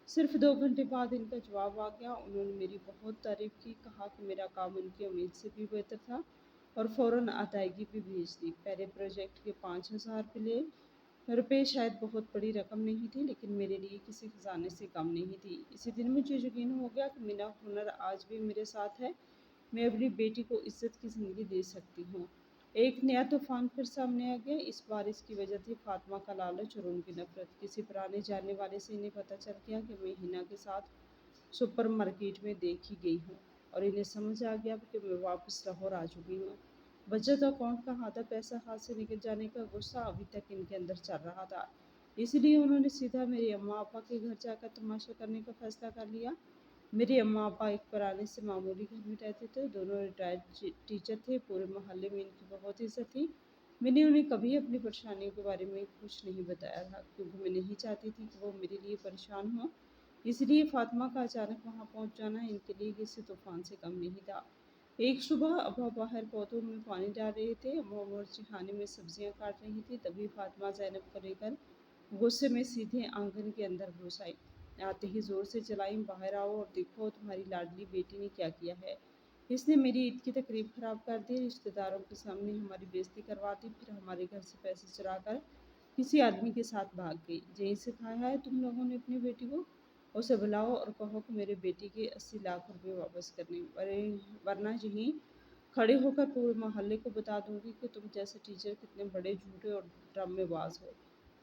सिर्फ 2 घंटे बाद इनका जवाब आ गया। उन्होंने मेरी बहुत तारीफ की, कहा कि मेरा काम उनकी उम्मीद से भी बेहतर था और फ़ौरन अदायगी भी भेज दी। पहले प्रोजेक्ट के 5,000 रुपए शायद बहुत बड़ी रकम नहीं थी, लेकिन मेरे लिए किसी खजाने से कम नहीं थी। इसी दिन मुझे यकीन हो गया कि मेरा हुनर आज भी मेरे साथ है। मैं अपनी बेटी को इज्जत की ज़िंदगी दे सकती हूँ। एक नया तूफान फिर सामने आ गया। इस बार इसकी वजह थी फातिमा का लालच और उनकी नफरत। किसी पुराने जानने वाले से इन्हें पता चल गया कि मैं हिना के साथ सुपर मार्केट में देखी गई हूँ और इन्हें समझ आ गया कि मैं वापस लाहौर आ चुकी हूँ। बचत अकाउंट का आधा पैसा हाथ से निकल जाने का गुस्सा अभी तक इनके अंदर चल रहा था। इसलिए उन्होंने सीधा मेरे अम्मा पापा के घर जाकर तमाशा करने का फैसला कर लिया। मेरे अम्मा पापा एक पुराने से मामूली घर में रहते थे, दोनों रिटायर्ड टीचर थे, पूरे मोहल्ले में इनकी बहुत इज्जत थी। मैंने उन्हें कभी अपनी परेशानियों के बारे में कुछ नहीं बताया था, क्योंकि मैं नहीं चाहती थी कि वो मेरे लिए परेशान हो। इसलिए फातिमा का अचानक वहाँ पहुँच जाना इनके लिए किसी तूफान से कम नहीं था। एक सुबह अब्बा बाहर पौधों में पानी डाल रहे थे, अम्मा बावर्ची खाने में सब्जियां काट रही थी। तभी फातिमा ज़ैनब को लेकर गुस्से में सीधे आंगन के अंदर घुस आई। आते ही जोर से चलाई, बाहर आओ और देखो तुम्हारी लाडली बेटी ने क्या किया है। इसने मेरी ईद की तकरीब खराब कर दी, रिश्तेदारों के सामने हमारी बेइज्जती करवा दी, फिर हमारे घर से पैसे चुरा कर किसी आदमी के साथ भाग गई। यही सिखाया है तुम लोगों ने अपनी बेटी को? उसे बुलाओ और कहो कि मेरे बेटी के 80 लाख रुपए वापस करने, वरना यहीं खड़े होकर पूरे मोहल्ले को बता दूंगी कि तुम जैसे टीचर कितने बड़े झूठे और ड्रामेबाज हो।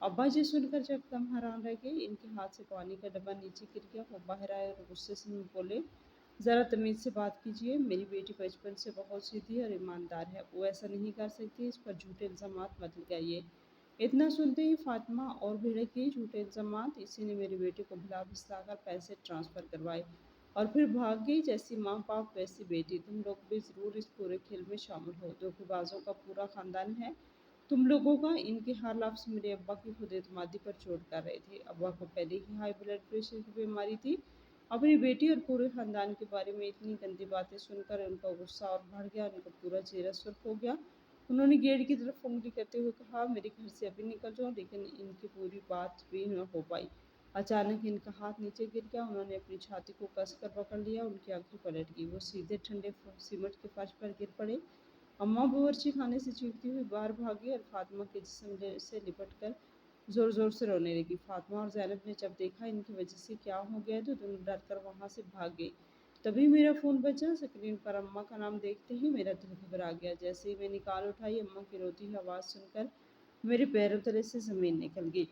अब्बा जी सुनकर एकदम हैरान रह गए। इनके हाथ से पानी का डब्बा नीचे गिर गया। वो बाहर आए और गुस्से से बोले, ज़रा तमीज़ से बात कीजिए। मेरी बेटी बचपन से बहुत सीधी और ईमानदार है, वो ऐसा नहीं कर सकती। इस पर झूठे इल्ज़ामात मत लगाइए। इतना सुनते ही फातिमा और भिड़क गई। झूठे इल्ज़ामात? इसी ने मेरी बेटी को भुला भिसलाकर पैसे ट्रांसफ़र करवाए और फिर भाग गई। जैसी माँ बाप वैसी बेटी। तुम लोग भी ज़रूर इस पूरे खेल में शामिल हो। धोखेबाजों का पूरा खानदान है तुम लोगों का। इनके हर लफ्ज़ मेरे अब्बा की खुद एतमादी पर चोट कर रहे थे। अब्बा को पहले ही हाई ब्लड प्रेशर की बीमारी थी। अपनी बेटी और पूरे खानदान के बारे में इतनी गंदी बातें सुनकर उनका गुस्सा और बढ़ गया। उनका पूरा चेहरा सुर्ख हो गया। उन्होंने गेट की तरफ उंगली करते हुए कहा, मेरे घर से अभी निकल जाओ। लेकिन इनकी पूरी बात भी न हो पाई। अचानक इनका हाथ नीचे गिर गया। उन्होंने अपनी छाती को कसकर पकड़ लिया। उनकी आंखें पलट गई। वो सीधे ठंडे सीमेंट के फर्श पर गिर पड़े। अम्मा बावर्ची खाने से चीखती हुई बाहर भागी और फातिमा के जिस्म से लिपट कर जोर जोर से रोने लगी। फातिमा और ज़ैनब ने जब देखा इनकी वजह से क्या हो गया तो दोनों डर कर वहाँ से भाग गई। तभी मेरा फ़ोन बजा। स्क्रीन पर अम्मा का नाम देखते ही मेरा दिल घबरा गया। जैसे ही मैं निकाल उठाई, अम्मा की रोती हुई आवाज़ सुनकर मेरे पैरों तले से ज़मीन निकल गई।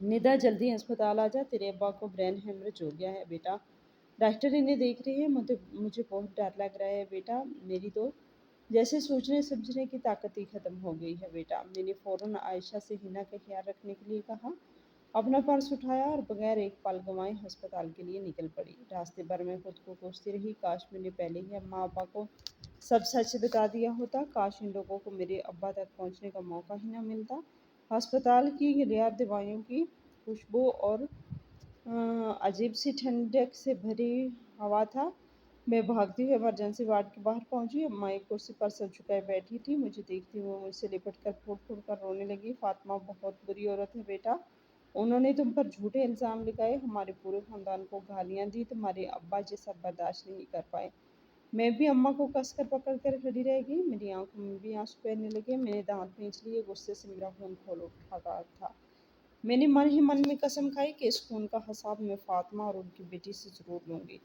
निदा, जल्दी अस्पताल आ जा, तेरे अब्बा को ब्रेन हेमरेज हो गया है बेटा। डॉक्टर इन्हें देख रहे हैं। मुझे मुझे बहुत डर लग रहा है बेटा। मेरी तो जैसे सोचने समझने की ताकत ही खत्म हो गई है बेटा। मैंने फ़ौरन आयशा से हिना का ख्याल रखने के लिए कहा। अपना पर्स उठाया और बगैर एक पल गंवाए अस्पताल के लिए निकल पड़ी। रास्ते भर मैं खुद को कोसती रही, काश मैंने पहले ही अम्मा अब्बा को सब सच बता दिया होता। काश इन लोगों को मेरे अब्बा तक पहुंचने का मौका ही ना मिलता। अस्पताल की गैर दवाइयों की खुशबू और अजीब सी ठंडक से भरी हवा था। मैं भागती हुई इमरजेंसी वार्ड के बाहर पहुंची। अम्मा एक कुर्सी पर सर झुकाए बैठी थी। मुझे देखती हुई मुझसे लिपट कर फूट फूट कर रोने लगी। फातिमा बहुत बुरी औरत है बेटा। उन्होंने तुम पर झूठे इल्ज़ाम लगाए, हमारे पूरे खानदान को गालियाँ दी। तुम्हारे अब्बा जी सब बर्दाश्त नहीं कर पाए। मैं भी अम्मा को कसकर पकड़ कर खड़ी रह गई। मेरी आंखों में भी आंसू बहने लगे। मैंने दांत खींच लिए। गुस्से से मेरा खून खोल उठा रहा था। मैंने मन ही मन में कसम खाई कि इस खून का हिसाब मैं फातिमा और उनकी बेटी से ज़रूर लूँगी।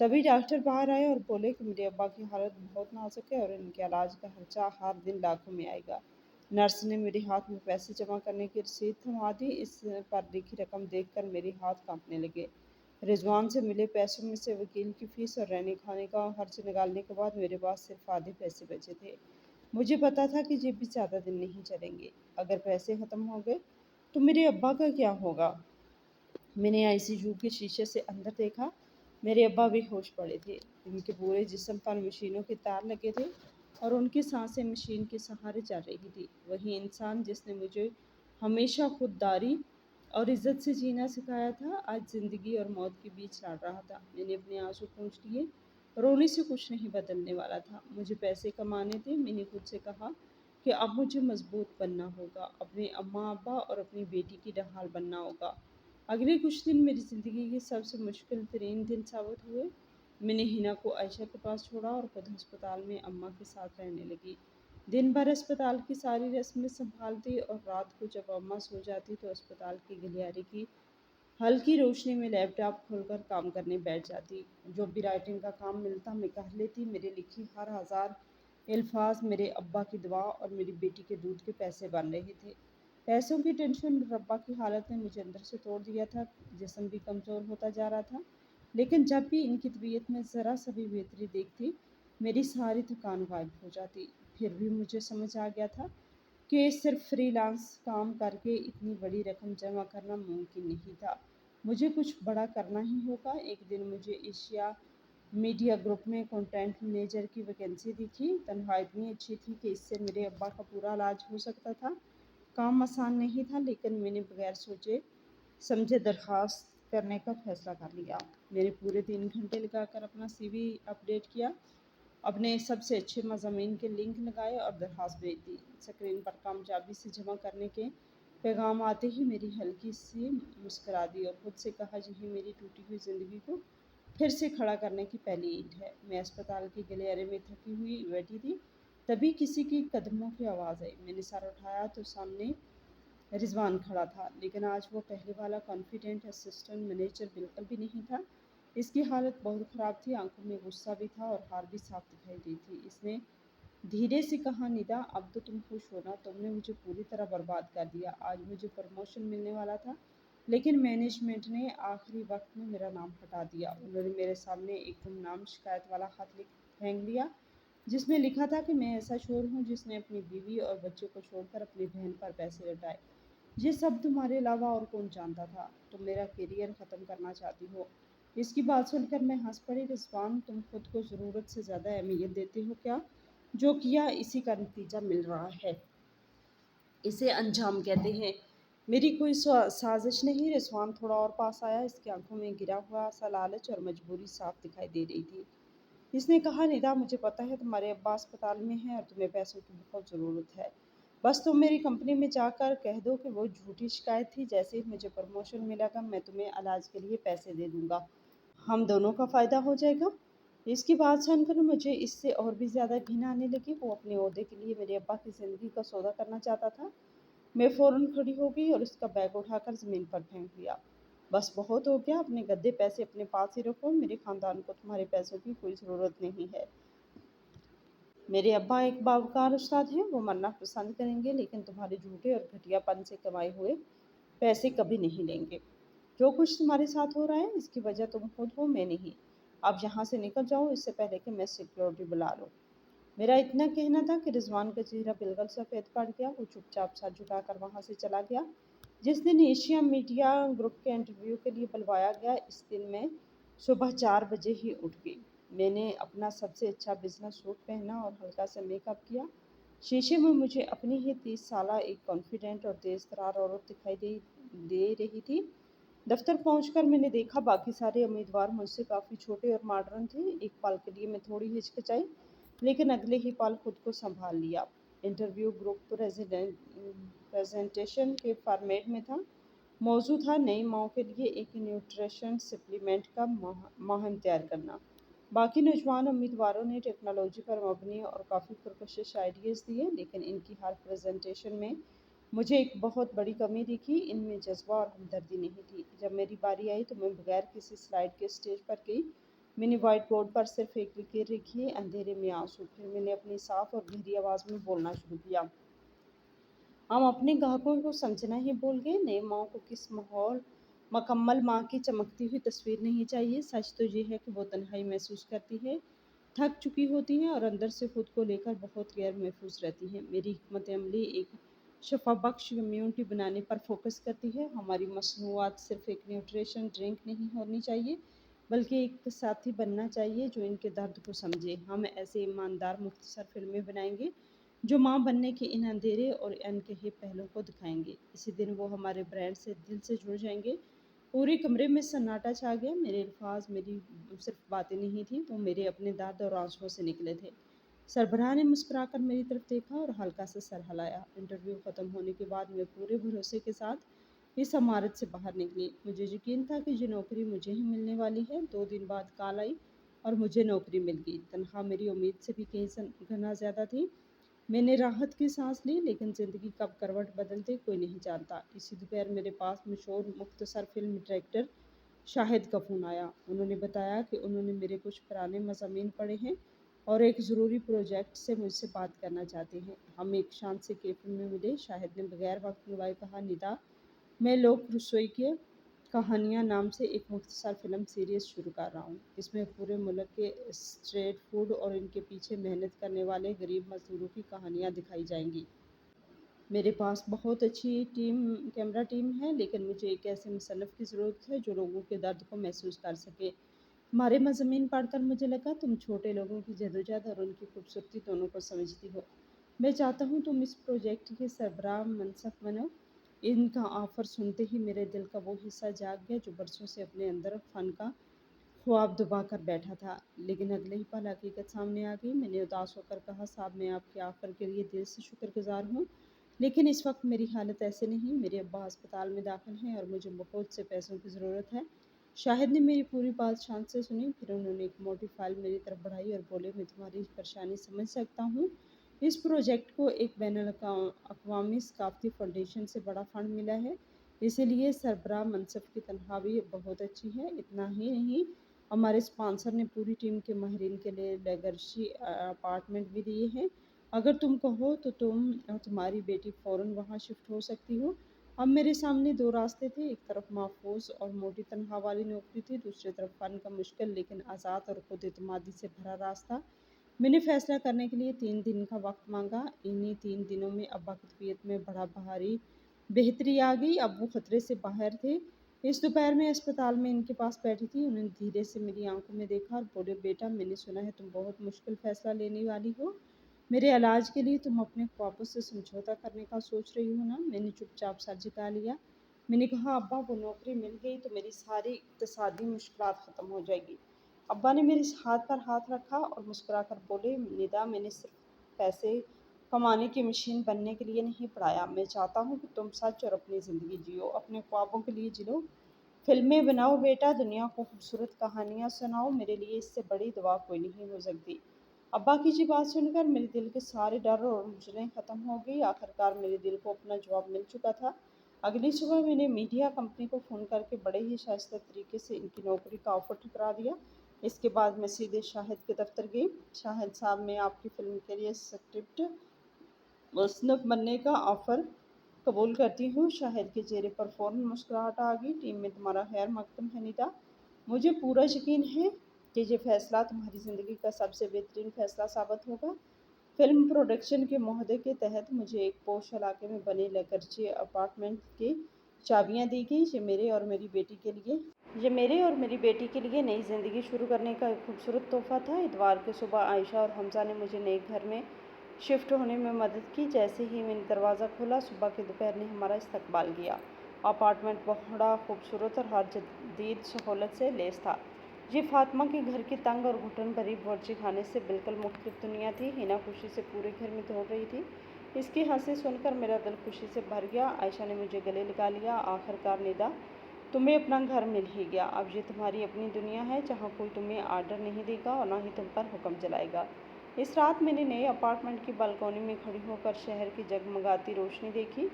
तभी डॉक्टर बाहर आए और बोले कि मेरे अब्बा की हालत बहुत नाजुक है और इनके इलाज का खर्चा हर दिन लाखों में आएगा। नर्स ने मेरे हाथ में पैसे जमा करने की रसीद थमा दी। इस पर लिखी रकम देखकर मेरे हाथ कांपने लगे। रिजवान से मिले पैसों में से वकील की फीस और रहने खाने का खर्च निकालने के बाद मेरे पास सिर्फ आधे पैसे बचे थे। मुझे पता था कि ये भी ज़्यादा दिन नहीं चलेंगे। अगर पैसे ख़त्म हो गए तो मेरे अब्बा का क्या होगा? मैंने आईसीयू के शीशे से अंदर देखा। मेरे अब्बा बेहोश पड़े थे। उनके पूरे जिस्म पर मशीनों के तार लगे थे और उनकी सांसें मशीन के सहारे चल रही थी। वही इंसान जिसने मुझे हमेशा खुददारी और इज्जत से जीना सिखाया था, आज ज़िंदगी और मौत के बीच लड़ रहा था। मैंने अपने आंसू पोंछ लिए। रोने से कुछ नहीं बदलने वाला था। मुझे पैसे कमाने थे। मैंने खुद से कहा कि अब मुझे मजबूत बनना होगा, अपने अम्मा अब्बा और अपनी बेटी की ढाल बनना होगा। अगले कुछ दिन मेरी ज़िंदगी के सबसे मुश्किल तरीन दिन साबित हुए। मैंने हिना को आयशा के पास छोड़ा और खुद अस्पताल में अम्मा के साथ रहने लगी। दिन भर अस्पताल की सारी रस्में संभालती और रात को जब अम्मा सो जाती तो अस्पताल की गलियारे की हल्की रोशनी में लैपटॉप खोलकर काम करने बैठ जाती। जो भी राइटिंग का काम मिलता मैं कर लेती। मेरे लिखी हर हज़ार अल्फाज मेरे अब्बा की दुआ और मेरी बेटी के दूध के पैसे बन रहे थे। पैसों की टेंशन और अब्बा की हालत ने मुझे अंदर से तोड़ दिया था। जिस्म भी कमज़ोर होता जा रहा था। लेकिन जब भी इनकी तबीयत में ज़रा सा भी बेहतरी देखती, मेरी सारी थकान गायब हो जाती। फिर भी मुझे समझ आ गया था कि सिर्फ फ्रीलांस काम करके इतनी बड़ी रकम जमा करना मुमकिन नहीं था। मुझे कुछ बड़ा करना ही होगा। एक दिन मुझे एशिया मीडिया ग्रुप में कंटेंट मैनेजर की वैकेंसी दिखी। तनख्वाह इतनी अच्छी थी कि इससे मेरे अब्बा का पूरा इलाज हो सकता था। काम आसान नहीं था, लेकिन मैंने बगैर सोचे समझे दरखास्त करने का फैसला कर लिया। मैंने पूरे 3 घंटे लगाकर अपना सीवी अपडेट किया, अपने सबसे अच्छे मज़ामीन के लिंक लगाए और दरखास्त भेज दी। स्क्रीन पर कामयाबी से जमा करने के पैगाम आते ही मेरी हल्की सी मुस्कुरा दी और खुद से कहा, यही मेरी टूटी हुई ज़िंदगी को फिर से खड़ा करने की पहली ईंट है। मैं अस्पताल के गलियारे में थकी हुई बैठी थी। तभी किसी की कदमों की आवाज़ आई। मैंने सर उठाया तो सामने रिजवान खड़ा था, लेकिन आज वो पहले वाला कॉन्फिडेंट असिस्टेंट मैनेजर बिल्कुल भी नहीं था। इसकी हालत बहुत ख़राब थी, आंखों में गुस्सा भी था और हार भी साफ दिखाई दी थी। इसने धीरे से कहा, निदा अब तो तुम खुश हो ना, तुमने मुझे पूरी तरह बर्बाद कर दिया। आज मुझे प्रमोशन मिलने वाला था, लेकिन मैनेजमेंट ने आखिरी वक्त में मेरा नाम हटा दिया। उन्होंने मेरे सामने एक गुमनाम शिकायत वाला खत लिख फेंक दिया, जिसमें लिखा था कि मैं ऐसा चोर हूँ जिसने अपनी बीवी और बच्चों को छोड़कर अपनी बहन पर पैसे लुटाए। ये सब तुम्हारे अलावा और कौन जानता था? तुम मेरा करियर ख़त्म करना चाहती हो। इसकी बात सुनकर मैं हंस पड़ी। रिजवान, तुम खुद को ज़रूरत से ज़्यादा अहमियत देते हो क्या? जो किया इसी का नतीजा मिल रहा है, इसे अंजाम कहते हैं। मेरी कोई साजिश नहीं। रिजवान थोड़ा और पास आया, इसकी आंखों में गिरा हुआ सा लालच और मजबूरी साफ दिखाई दे रही थी। इसने कहा, निदा मुझे पता है तुम्हारे अब्बा अस्पताल में हैं और तुम्हें पैसों की बहुत ज़रूरत है। बस तुम मेरी कंपनी में जाकर कह दो कि वो झूठी शिकायत थी। जैसे ही मुझे प्रमोशन मिलेगा मैं तुम्हें इलाज के लिए पैसे दे दूंगा, हम दोनों का फ़ायदा हो जाएगा। इसकी बात सुनकर मुझे इससे और भी ज़्यादा घृणा आने लगी। वो अपने ओहदे के लिए मेरे अब्बा की ज़िंदगी का सौदा करना चाहता था। मैं फ़ौरन खड़ी हो गई और उसका बैग उठाकर ज़मीन पर फेंक दिया। बस बहुत हो गया, अपने गद्दे पैसे अपने पास ही रखो। मेरे ख़ानदान को तुम्हारे पैसों की कोई ज़रूरत नहीं है। मेरे अब्बा एक बावकार उस्ताद हैं, वो मरना पसंद करेंगे, लेकिन तुम्हारे झूठे और घटियापन से कमाए हुए पैसे कभी नहीं लेंगे। जो कुछ तुम्हारे साथ हो रहा है इसकी वजह तुम खुद हो, मैं नहीं। अब यहाँ से निकल जाओ, इससे पहले कि मैं सिक्योरिटी बुला लूँ। मेरा इतना कहना था कि रिजवान का चेहरा बिल्कुल सफ़ेद पड़ गया। वो चुपचाप सर झुकाकर वहाँ से चला गया। जिस दिन एशिया मीडिया ग्रुप के इंटरव्यू के लिए बुलवाया गया, इस दिन मैं सुबह 4 बजे ही उठ गई। मैंने अपना सबसे अच्छा बिजनेस सूट पहना और हल्का सा मेकअप किया। शीशे में मुझे अपनी ही 30 साल एक कॉन्फिडेंट और तेज तरार औरत दिखाई दे रही थी। दफ्तर पहुंचकर मैंने देखा बाकी सारे उम्मीदवार मुझसे काफ़ी छोटे और मॉडर्न थे। एक पल के लिए मैं थोड़ी हिचकिचाई, लेकिन अगले ही पल खुद को संभाल लिया। इंटरव्यू ग्रुप प्रेजेंटेशन के फॉर्मेट में था। मौजू था नई माओ के लिए एक न्यूट्रिशन सप्लीमेंट का मुहिम तैयार करना। बाकी नौजवान उम्मीदवारों ने टेक्नोलॉजी पर मबनी और काफ़ी पुरकशिश आइडियाज़ दिए, लेकिन इनकी हर प्रेजेंटेशन में मुझे एक बहुत बड़ी कमी दिखी, इनमें जज्बा और हमदर्दी नहीं थी। जब मेरी बारी आई तो मैं बगैर किसी स्लाइड के स्टेज पर गई। मैंने व्हाइट बोर्ड पर सिर्फ एक लकीर लिखी, अंधेरे में आंसू। फिर मैंने अपनी साफ और गहरी आवाज़ में बोलना शुरू किया। हम अपने ग्राहकों को समझना ही भूल गए। नए माओ को किस माहौल मकम्मल माँ की चमकती हुई तस्वीर नहीं चाहिए। सच तो ये है कि वो तन्हाई महसूस करती है, थक चुकी होती हैं और अंदर से खुद को लेकर बहुत गैर महफूज रहती हैं। मेरी हिकमत अमली एक शफा बख्श कम्यूनिटी बनाने पर फोकस करती है। हमारी मसनूआत सिर्फ एक न्यूट्रिशन ड्रिंक नहीं होनी चाहिए, बल्कि एक साथी बनना चाहिए जो इनके दर्द को समझे। हम ऐसे ईमानदार मुख्तसर फिल्में बनाएंगे जो माँ बनने के इन अंधेरे और अनकहे पहलुओं को दिखाएंगे। इसी दिन वो हमारे ब्रांड से दिल से जुड़ जाएंगे। पूरे कमरे में सन्नाटा छा गया। मेरे अल्फाज मेरी सिर्फ बातें नहीं थी, वो मेरे अपने दर्द और आंसुओं से निकले थे। सरबराह ने मुस्कुराकर मेरी तरफ देखा और हल्का सा सर हिलाया। इंटरव्यू ख़त्म होने के बाद मैं पूरे भरोसे के साथ इस इमारत से बाहर निकली। मुझे यकीन था कि ये नौकरी मुझे ही मिलने वाली है। 2 दिन बाद कॉल आई और मुझे नौकरी मिल गई। तनख्वाह मेरी उम्मीद से भी कहीं गुना ज़्यादा थी। मैंने राहत की सांस ली, लेकिन ज़िंदगी कब करवट बदलते कोई नहीं जानता। इसी दोपहर मेरे पास मशहूर मुख्तसर फिल्म डायरेक्टर शाहिद का फ़ोन आया। उन्होंने बताया कि उन्होंने मेरे कुछ पुराने मज़ामीन पढ़े हैं और एक ज़रूरी प्रोजेक्ट से मुझसे बात करना चाहते हैं। हम एक शांत से कैफे में मिले। शाहिद ने बगैर वक्त गवाए कहा, निदा मैं लोक रसोई के कहानियाँ नाम से एक मुख्तसर फ़िल्म सीरीज़ शुरू कर रहा हूँ। इसमें पूरे मुल्क के स्ट्रीट फूड और इनके पीछे मेहनत करने वाले गरीब मजदूरों की कहानियाँ दिखाई जाएंगी। मेरे पास बहुत अच्छी कैमरा टीम है, लेकिन मुझे एक ऐसे मुसन्निफ़ की ज़रूरत है जो लोगों के दर्द को महसूस कर सके। तुम्हारे मज़ामीन पढ़कर मुझे लगा तुम छोटे लोगों की जदोजहद और उनकी खूबसूरती दोनों को समझती हो। मैं चाहता हूँ तुम इस प्रोजेक्ट के सरबराह मनसब बनो। इनका ऑफ़र सुनते ही मेरे दिल का वो हिस्सा जाग गया जो बरसों से अपने अंदर फ़न का ख्वाब दबा कर बैठा था। लेकिन अगले ही पल हकीकत सामने आ गई। मैंने उदास होकर कहा, साहब मैं आपके ऑफ़र के लिए दिल से शुक्रगुजार हूँ, लेकिन इस वक्त मेरी हालत ऐसे नहीं। मेरे अब्बा अस्पताल में दाखिल हैं और मुझे बहुत से पैसों की ज़रूरत है। शाहिद ने मेरी पूरी बात शांत से सुनी। फिर उन्होंने एक मोटी फाइल मेरी तरफ बढ़ाई और बोले, मैं तुम्हारी परेशानी समझ सकता हूँ, इस प्रोजेक्ट को एक अक़वामी सकाफ़ती फाउंडेशन से बड़ा फंड मिला है, इसीलिए सरबराह मनसब की तनख्वाह भी बहुत अच्छी है। इतना ही नहीं, हमारे स्पॉन्सर ने पूरी टीम के माहिरीन के लिए लेगर्शी अपार्टमेंट भी दिए हैं। अगर तुम कहो तो तुम और तुम्हारी बेटी फ़ौरन वहाँ शिफ्ट हो सकती हो। अब मेरे सामने दो रास्ते थे, एक तरफ महफूज और मोटी तनख्वाह वाली नौकरी थी, दूसरी तरफ फ़न का मुश्किल लेकिन आज़ाद और खुद एतमादी से भरा रास्ता। मैंने फैसला करने के लिए 3 दिन का वक्त मांगा। इन्हीं 3 दिनों में अब्बा की तबीयत में बड़ा भारी बेहतरी आ गई। अब वो खतरे से बाहर थे। इस दोपहर में अस्पताल में इनके पास बैठी थी। उन्होंने धीरे से मेरी आंखों में देखा और बोले, बेटा मैंने सुना है तुम बहुत मुश्किल फैसला लेने वाली हो। मेरे इलाज के लिए तुम अपने ख्वाबों से समझौता करने का सोच रही हो ना। मैंने चुपचाप सर झुका लिया। मैंने कहा, अब्बा वो नौकरी मिल गई तो मेरी सारी इक़्तिसादी मुश्किलात ख़त्म हो जाएगी। अब्बा ने मेरे हाथ पर हाथ रखा और मुस्कुराकर बोले, निदा मैंने सिर्फ पैसे कमाने की मशीन बनने के लिए नहीं पढ़ाया। मैं चाहता हूँ कि तुम सच और अपनी ज़िंदगी जियो, अपने ख्वाबों के लिए जिलो, फिल्में बनाओ बेटा, दुनिया को खूबसूरत कहानियाँ सुनाओ। मेरे लिए इससे बड़ी दुआ कोई नहीं हो सकती। अब्बा की जी बात सुनकर मेरे दिल के सारे डर और उलझनें ख़त्म हो गई। आखिरकार मेरे दिल को अपना जवाब मिल चुका था। अगली सुबह मैंने मीडिया कंपनी को फ़ोन करके बड़े ही शाइस्ता तरीके से इनकी नौकरी का ऑफ़र ठुकरा दिया। इसके बाद मैं सीधे शाहिद के दफ्तर गई। शाहिद साहब, मैं आपकी फ़िल्म के लिए स्क्रिप्ट मुसन्निफ़ बनने का ऑफ़र कबूल करती हूँ। शाहिद के चेहरे पर फ़ौरन मुस्कुराहट आ गई। टीम में तुम्हारा खैर मकदम है निदा। मुझे पूरा यकीन है कि ये फ़ैसला तुम्हारी ज़िंदगी का सबसे बेहतरीन फ़ैसला साबित होगा। फ़िल्म प्रोडक्शन के मुहदे के तहत मुझे एक पोश इलाके में बने लेगर्ची अपार्टमेंट की चाबियाँ दी गई। ये मेरे और मेरी बेटी के लिए नई ज़िंदगी शुरू करने का एक खूबसूरत तोहफ़ा था। इतवार की सुबह आयशा और हमजा ने मुझे नए घर में शिफ्ट होने में मदद की। जैसे ही मैंने दरवाज़ा खोला, सुबह के दोपहर ने हमारा इस्तकबाल किया। अपार्टमेंट बड़ा खूबसूरत और हर जदीद सहूलत से लैस था। ये फातिमा के घर की तंग और घुटन भरी बावर्ची खाने से बिल्कुल मुख्तलिफ दुनिया थी। हिना खुशी से पूरे घर में दौड़ रही थी। इसकी हंसी सुनकर मेरा दिल खुशी से भर गया। आयशा ने मुझे गले लगा लिया। आखिरकार निदा, तुम्हें अपना घर मिल ही गया। अब ये तुम्हारी अपनी दुनिया है, जहाँ कोई तुम्हें आर्डर नहीं देगा और ना ही तुम पर हुक्म चलाएगा। इस रात मैंने नए अपार्टमेंट की बालकोनी में खड़ी होकर शहर की जगमगाती रोशनी देखी।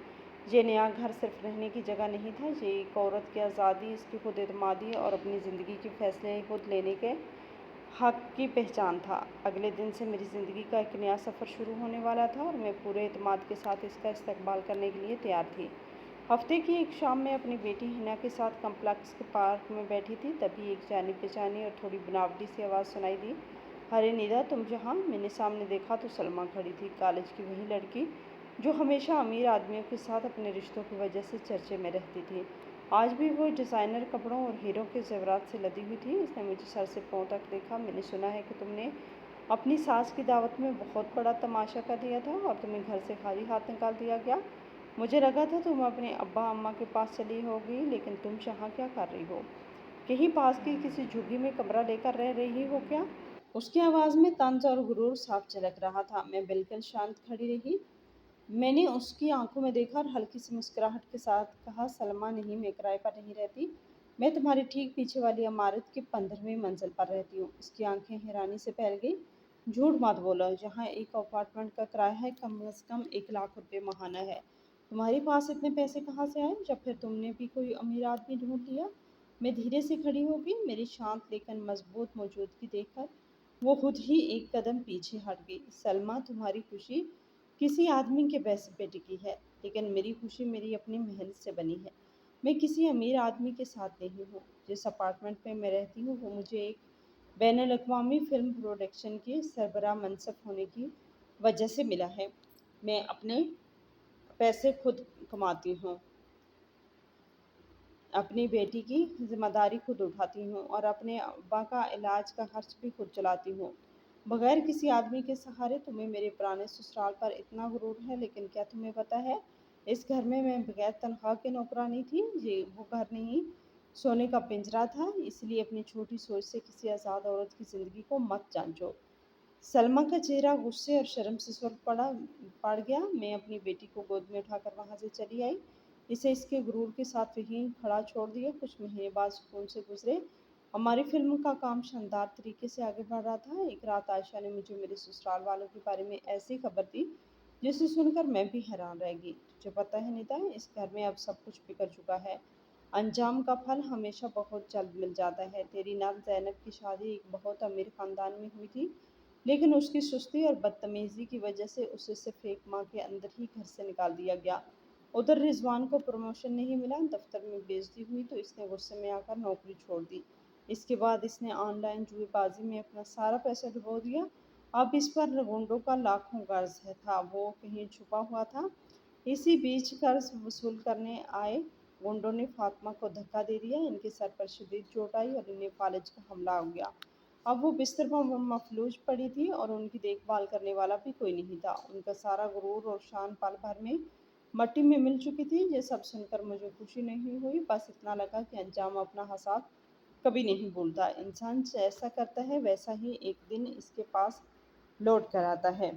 ये नया घर सिर्फ रहने की जगह नहीं था, ये एक औरत की आज़ादी, इसकी खुद एतमादी और अपनी ज़िंदगी के फैसले खुद लेने के हक की पहचान था। अगले दिन से मेरी ज़िंदगी का एक नया सफ़र शुरू होने वाला था और मैं पूरे एतमाद के साथ इसका इस्तकबाल करने के लिए तैयार थी। हफ्ते की एक शाम में अपनी बेटी हिना के साथ कम्प्लेक्स के पार्क में बैठी थी। तभी एक जानी पहचानी और थोड़ी बनावटी सी आवाज़ सुनाई दी, अरे निदा, तुम जहाँ? मैंने सामने देखा तो सलमा खड़ी थी, कॉलेज की वही लड़की जो हमेशा अमीर आदमियों के साथ अपने रिश्तों की वजह से चर्चे में रहती थी। आज भी वो डिज़ाइनर कपड़ों और हीरो के ज़ेवरात से लदी हुई थी। इसने मुझे सर से पाँव तक देखा। मैंने सुना है कि तुमने अपनी सास की दावत में बहुत बड़ा तमाशा कर दिया था और तुम्हें घर से खाली हाथ निकाल दिया गया। मुझे लगा था तुम अपने अब्बा अम्मा के पास चली होगी, लेकिन तुम यहाँ क्या कर रही हो? कहीं पास की किसी झुग्गी में कमरा लेकर रह रही हो क्या? उसकी आवाज़ में तंज और गुरूर साफ झलक रहा था। मैं बिल्कुल शांत खड़ी रही। मैंने उसकी आंखों में देखा और हल्की सी मुस्कुराहट के साथ कहा, सलमा नहीं, मैं किराए पर नहीं रहती। मैं तुम्हारे ठीक पीछे वाली इमारत की 15वीं मंजिल पर रहती हूँ। उसकी आंखें हैरानी से फैल गई। झूठ मत बोलो, जहाँ एक अपार्टमेंट का किराया है कम से कम 1 लाख रुपए माहाना है। तुम्हारे पास इतने पैसे कहाँ से आए? जब फिर तुमने भी कोई अमीर आदमी ढूंढ लिया? मैं धीरे से खड़ी हो गई। मेरी शांत लेकिन मजबूत मौजूदगी देखकर वो खुद ही एक कदम पीछे हट गई। सलमा, तुम्हारी खुशी किसी आदमी के पैसे पे टिकी है, लेकिन मेरी खुशी मेरी अपनी मेहनत से बनी है। मैं किसी अमीर आदमी के साथ नहीं हूँ। जिस अपार्टमेंट में मैं रहती हूँ वो मुझे एक बैनुल-अक़वामी फ़िल्म प्रोडक्शन के सरबराह मनसब होने की वजह से मिला है। मैं अपने पैसे खुद कमाती हूँ, अपनी बेटी की ज़िम्मेदारी खुद उठाती हूँ और अपने अब्बा का इलाज का खर्च भी खुद चलाती हूँ, बगैर किसी आदमी के सहारे। तुम्हें मेरे पुराने ससुराल पर इतना गुरूर है, लेकिन क्या तुम्हें पता है, इस घर में मैं बगैर तनख्वाह के नौकरानी थी। ये वो घर नहीं, सोने का पिंजरा था। इसलिए अपनी छोटी सोच से किसी आज़ाद औरत की ज़िंदगी को मत जांचो। सलमा का चेहरा गुस्से और शर्म से सुर्ख पड़ गया। मैं अपनी बेटी को गोद में उठाकर वहाँ से चली आई, इसे इसके गुरूर के साथ वहीं खड़ा छोड़ दिया। कुछ महीने बाद सुकून से गुजरे। हमारी फिल्म का काम शानदार तरीके से आगे बढ़ रहा था। एक रात आयशा ने मुझे मेरे ससुराल वालों के बारे में ऐसी खबर दी जिसे सुनकर मैं भी हैरान रह गई। तुझे पता है निदा, इस घर में अब सब कुछ बिगड़ चुका है। अंजाम का फल हमेशा बहुत जल्द मिल जाता है। तेरी नात ज़ैनब की शादी एक बहुत अमीर खानदान में हुई थी, लेकिन उसकी सुस्ती और बदतमीज़ी की वजह से उसे सिर्फ एक माह के अंदर ही घर से निकाल दिया गया। उधर रिजवान को प्रमोशन नहीं मिला, दफ्तर में बेइज्जती हुई तो इसने गुस्से में आकर नौकरी छोड़ दी। इसके बाद इसने ऑनलाइन जुएबाजी में अपना सारा पैसा डुबो दिया। अब इस पर गुंडों का लाखों कर्ज है था, वो कहीं छुपा हुआ था। इसी बीच कर्ज वसूल करने आए गुंडों ने फातिमा को धक्का दे दिया। इनके सर पर शदीद चोट आई और इन्हें फालिज का हमला हो गया। अब वो बिस्तर पर मफलूज पड़ी थी और उनकी देखभाल करने वाला भी कोई नहीं था। उनका सारा गुरूर और शान पल भर में मट्टी में मिल चुकी थी। ये सब सुनकर मुझे खुशी नहीं हुई, बस इतना लगा कि अंजाम अपना हसाब कभी नहीं भूलता। इंसान जैसा करता है वैसा ही एक दिन इसके पास लौट कर आता है।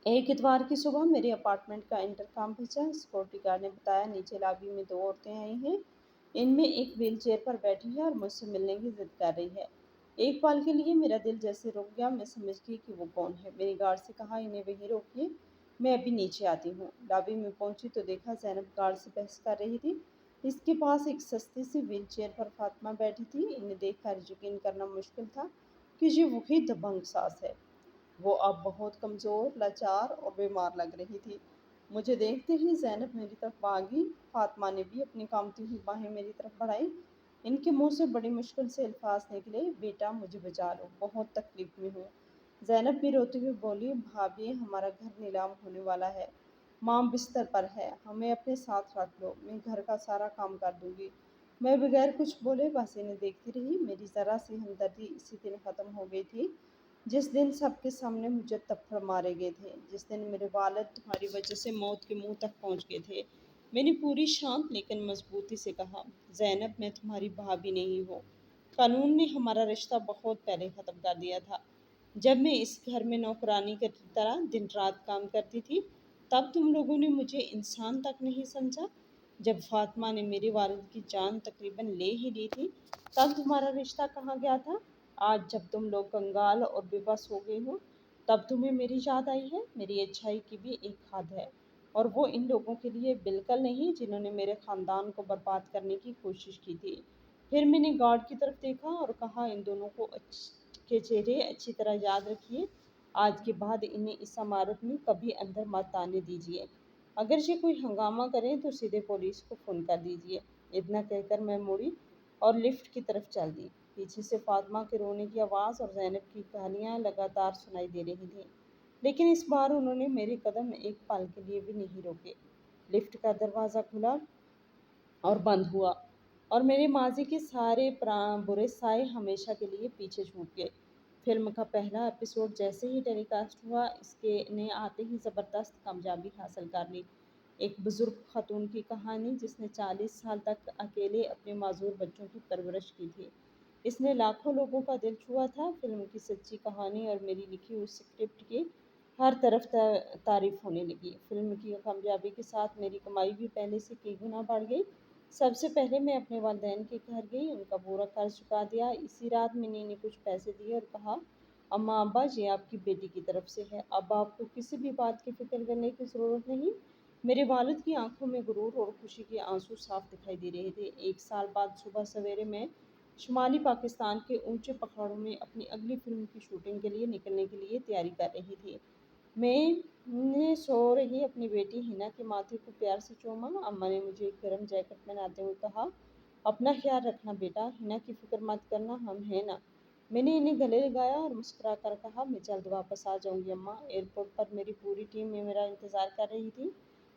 एक इतवार की सुबह मेरे अपार्टमेंट का इंटरकॉम बजा। सिक्योरिटी गार्ड ने बताया नीचे लॉबी में दो औरतें आई हैं। इनमें एक व्हील चेयर पर बैठी है और मुझसे मिलने की जिद कर रही है। एक पल के लिए मेरा दिल जैसे रुक गया। मैं समझ गई कि वो कौन है। मेरी गार्ड से कहा इन्हें वहीं रोकिए, मैं अभी नीचे आती हूँ। लॉबी में पहुंची तो देखा जैनब गार्ड से बहस कर रही थी। इसके पास एक सस्ती सी व्हील चेयर पर फातिमा बैठी थी। इन्हें देखकर यकीन करना मुश्किल था कि ये वही दबंग सास है। वो अब बहुत कमज़ोर, लाचार और बीमार लग रही थी। मुझे देखते ही ज़ैनब मेरी तरफ भागी। फातिमा ने भी अपनी कामती हुई बाहें मेरी तरफ बढ़ाई। इनके मुंह से बड़ी मुश्किल से अल्फाज निकले, बेटा मुझे बचा लो, बहुत तकलीफ में हूँ। ज़ैनब भी रोते हुए बोली, भाभी हमारा घर नीलाम होने वाला है, माँ बिस्तर पर है, हमें अपने साथ रख लो, मैं घर का सारा काम कर दूंगी। मैं बगैर कुछ बोले बस इन्हें देखती रही। मेरी ज़रा सी हमदर्दी इसी दिन ख़त्म हो गई थी जिस दिन सबके सामने मुझे थप्पड़ मारे गए थे, जिस दिन मेरे वालिद तुम्हारी वजह से मौत के मुंह तक पहुंच गए थे। मैंने पूरी शांत लेकिन मजबूती से कहा, ज़ैनब मैं तुम्हारी भाभी नहीं हूँ। कानून ने हमारा रिश्ता बहुत पहले ख़त्म कर दिया था। जब मैं इस घर में नौकरानी की तरह दिन रात काम करती थी, तब तुम लोगों ने मुझे इंसान तक नहीं समझा। जब फातिमा ने मेरे वालिद की जान तकरीबन ले ही ली थी, तब तुम्हारा रिश्ता कहाँ गया था। आज जब तुम लोग कंगाल और बेबस हो गए हो, तब तुम्हें मेरी याद आई है। मेरी अच्छाई की भी एक हद है, और वो इन लोगों के लिए बिल्कुल नहीं जिन्होंने मेरे खानदान को बर्बाद करने की कोशिश की थी। फिर मैंने गार्ड की तरफ देखा और कहा, इन दोनों को के चेहरे अच्छी तरह याद रखिए। आज के बाद इन्हें इस इमारत में कभी अंदर मत आने दीजिए। अगर ये कोई हंगामा करें तो सीधे पुलिस को फ़ोन कर दीजिए। इतना कहकर मैं मुड़ी और लिफ्ट की तरफ चल दी। पीछे से फातिमा के रोने की आवाज़ और ज़ैनब की कहानियाँ लगातार सुनाई दे रही थीं, लेकिन इस बार उन्होंने मेरे कदम एक पल के लिए भी नहीं रोके। लिफ्ट का दरवाज़ा खुला और बंद हुआ, और मेरे माजी के सारे बुरे साए हमेशा के लिए पीछे छूट गए। फिल्म का पहला एपिसोड जैसे ही टेलीकास्ट हुआ, इसके ने आते ही ज़बरदस्त कामयाबी हासिल कर ली। एक बुजुर्ग खातून की कहानी जिसने 40 साल तक अकेले अपने मासूर बच्चों की परवरिश की थी। इसने लाखों लोगों का दिल छुआ था। फिल्म की सच्ची कहानी और मेरी लिखी हुई स्क्रिप्ट की हर तरफ तारीफ होने लगी। फिल्म की कामयाबी के साथ मेरी कमाई भी पहले से कई गुना बढ़ गई। सबसे पहले मैं अपने वालिदैन के घर गई, उनका पूरा कर्ज चुका दिया। इसी रात मैंने इन्हें कुछ पैसे दिए और कहा, अम्मा अब्बा ये आपकी बेटी की तरफ से है, अब आपको किसी भी बात की फिक्र करने की ज़रूरत नहीं। मेरे वालिद की आंखों में गुरूर और खुशी के आंसू साफ दिखाई दे रहे थे। एक साल बाद सुबह सवेरे मैं शुमाली पाकिस्तान के ऊंचे पहाड़ों में अपनी अगली फिल्म की शूटिंग के लिए निकलने के लिए तैयारी कर रही थी। मैंने सो रही अपनी बेटी हिना के माथे को प्यार से चूमा। अम्मा ने मुझे एक गर्म जैकेट पहनाते हुए कहा, अपना ख्याल रखना बेटा, हिना की फिक्र मत करना, हम हैं ना। मैंने इन्हें गले लगाया और मुस्कुरा कर कहा, मैं जल्द वापस आ जाऊंगी अम्मा। एयरपोर्ट पर मेरी पूरी टीम में मेरा इंतज़ार कर रही थी।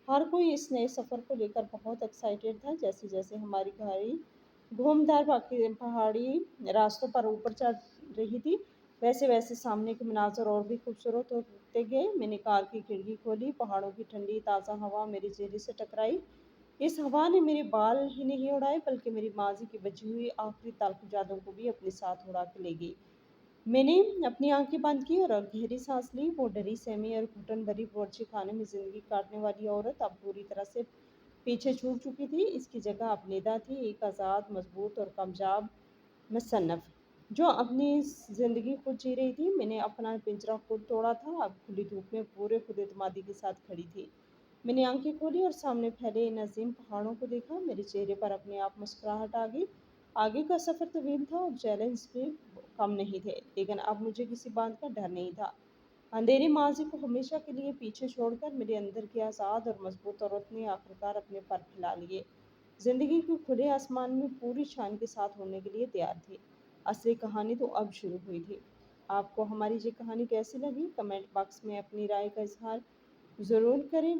हर कोई इस नए सफ़र को लेकर बहुत एक्साइटेड था। जैसे जैसे हमारी गाड़ी घूमदार पहाड़ी रास्तों पर ऊपर चढ़ रही थी, वैसे वैसे सामने के मनाजर और भी खूबसूरत होते गए। मैंने कार की खिड़की खोली, पहाड़ों की ठंडी ताज़ा हवा मेरे चेहरे से टकराई। इस हवा ने मेरे बाल ही नहीं उड़ाए, बल्कि मेरी माजी की बची हुई आखिरी तल्ख यादों को भी अपने साथ उड़ा के ले गई। मैंने अपनी आंखें बंद की और गहरी सांस ली। वो डरी सहमी और घुटन भरी बावर्ची खाने में जिंदगी काटने वाली औरत अब पूरी तरह से पीछे छूट चुकी थी। इसकी जगह अब निदा थी, एक आज़ाद, मजबूत और कामयाब مصنف جو اپنی زندگی خود جی رہی تھی، میں نے اپنا پنجرا خود توڑا تھا، اب کھلی دھوپ میں پورے خود اعتمادی کے ساتھ کھڑی تھی۔ میں نے آنکھیں کھولی اور سامنے پھیلے ان عظیم پہاڑوں کو دیکھا۔ میرے چہرے پر اپنے آپ مسکراہٹ آ گئی۔ آگے کا سفر طویل تھا اور چیلنج بھی کم نہیں تھے، لیکن اب مجھے کسی بات کا ڈر نہیں تھا۔ اندھیری ماضی کو ہمیشہ کے لیے پیچھے چھوڑ کر میرے اندر کے آزاد اور مضبوط عورت نے آخرکار اپنے پر پھیلا لیے۔ زندگی کو کھلے آسمان میں پوری شان کے ساتھ ہونے کے لیے تیار تھی۔ اصلی کہانی تو اب شروع ہوئی تھی۔ آپ کو ہماری یہ کہانی کیسی لگی؟ کمنٹ باکس میں اپنی رائے کا اظہار ضرور کریں۔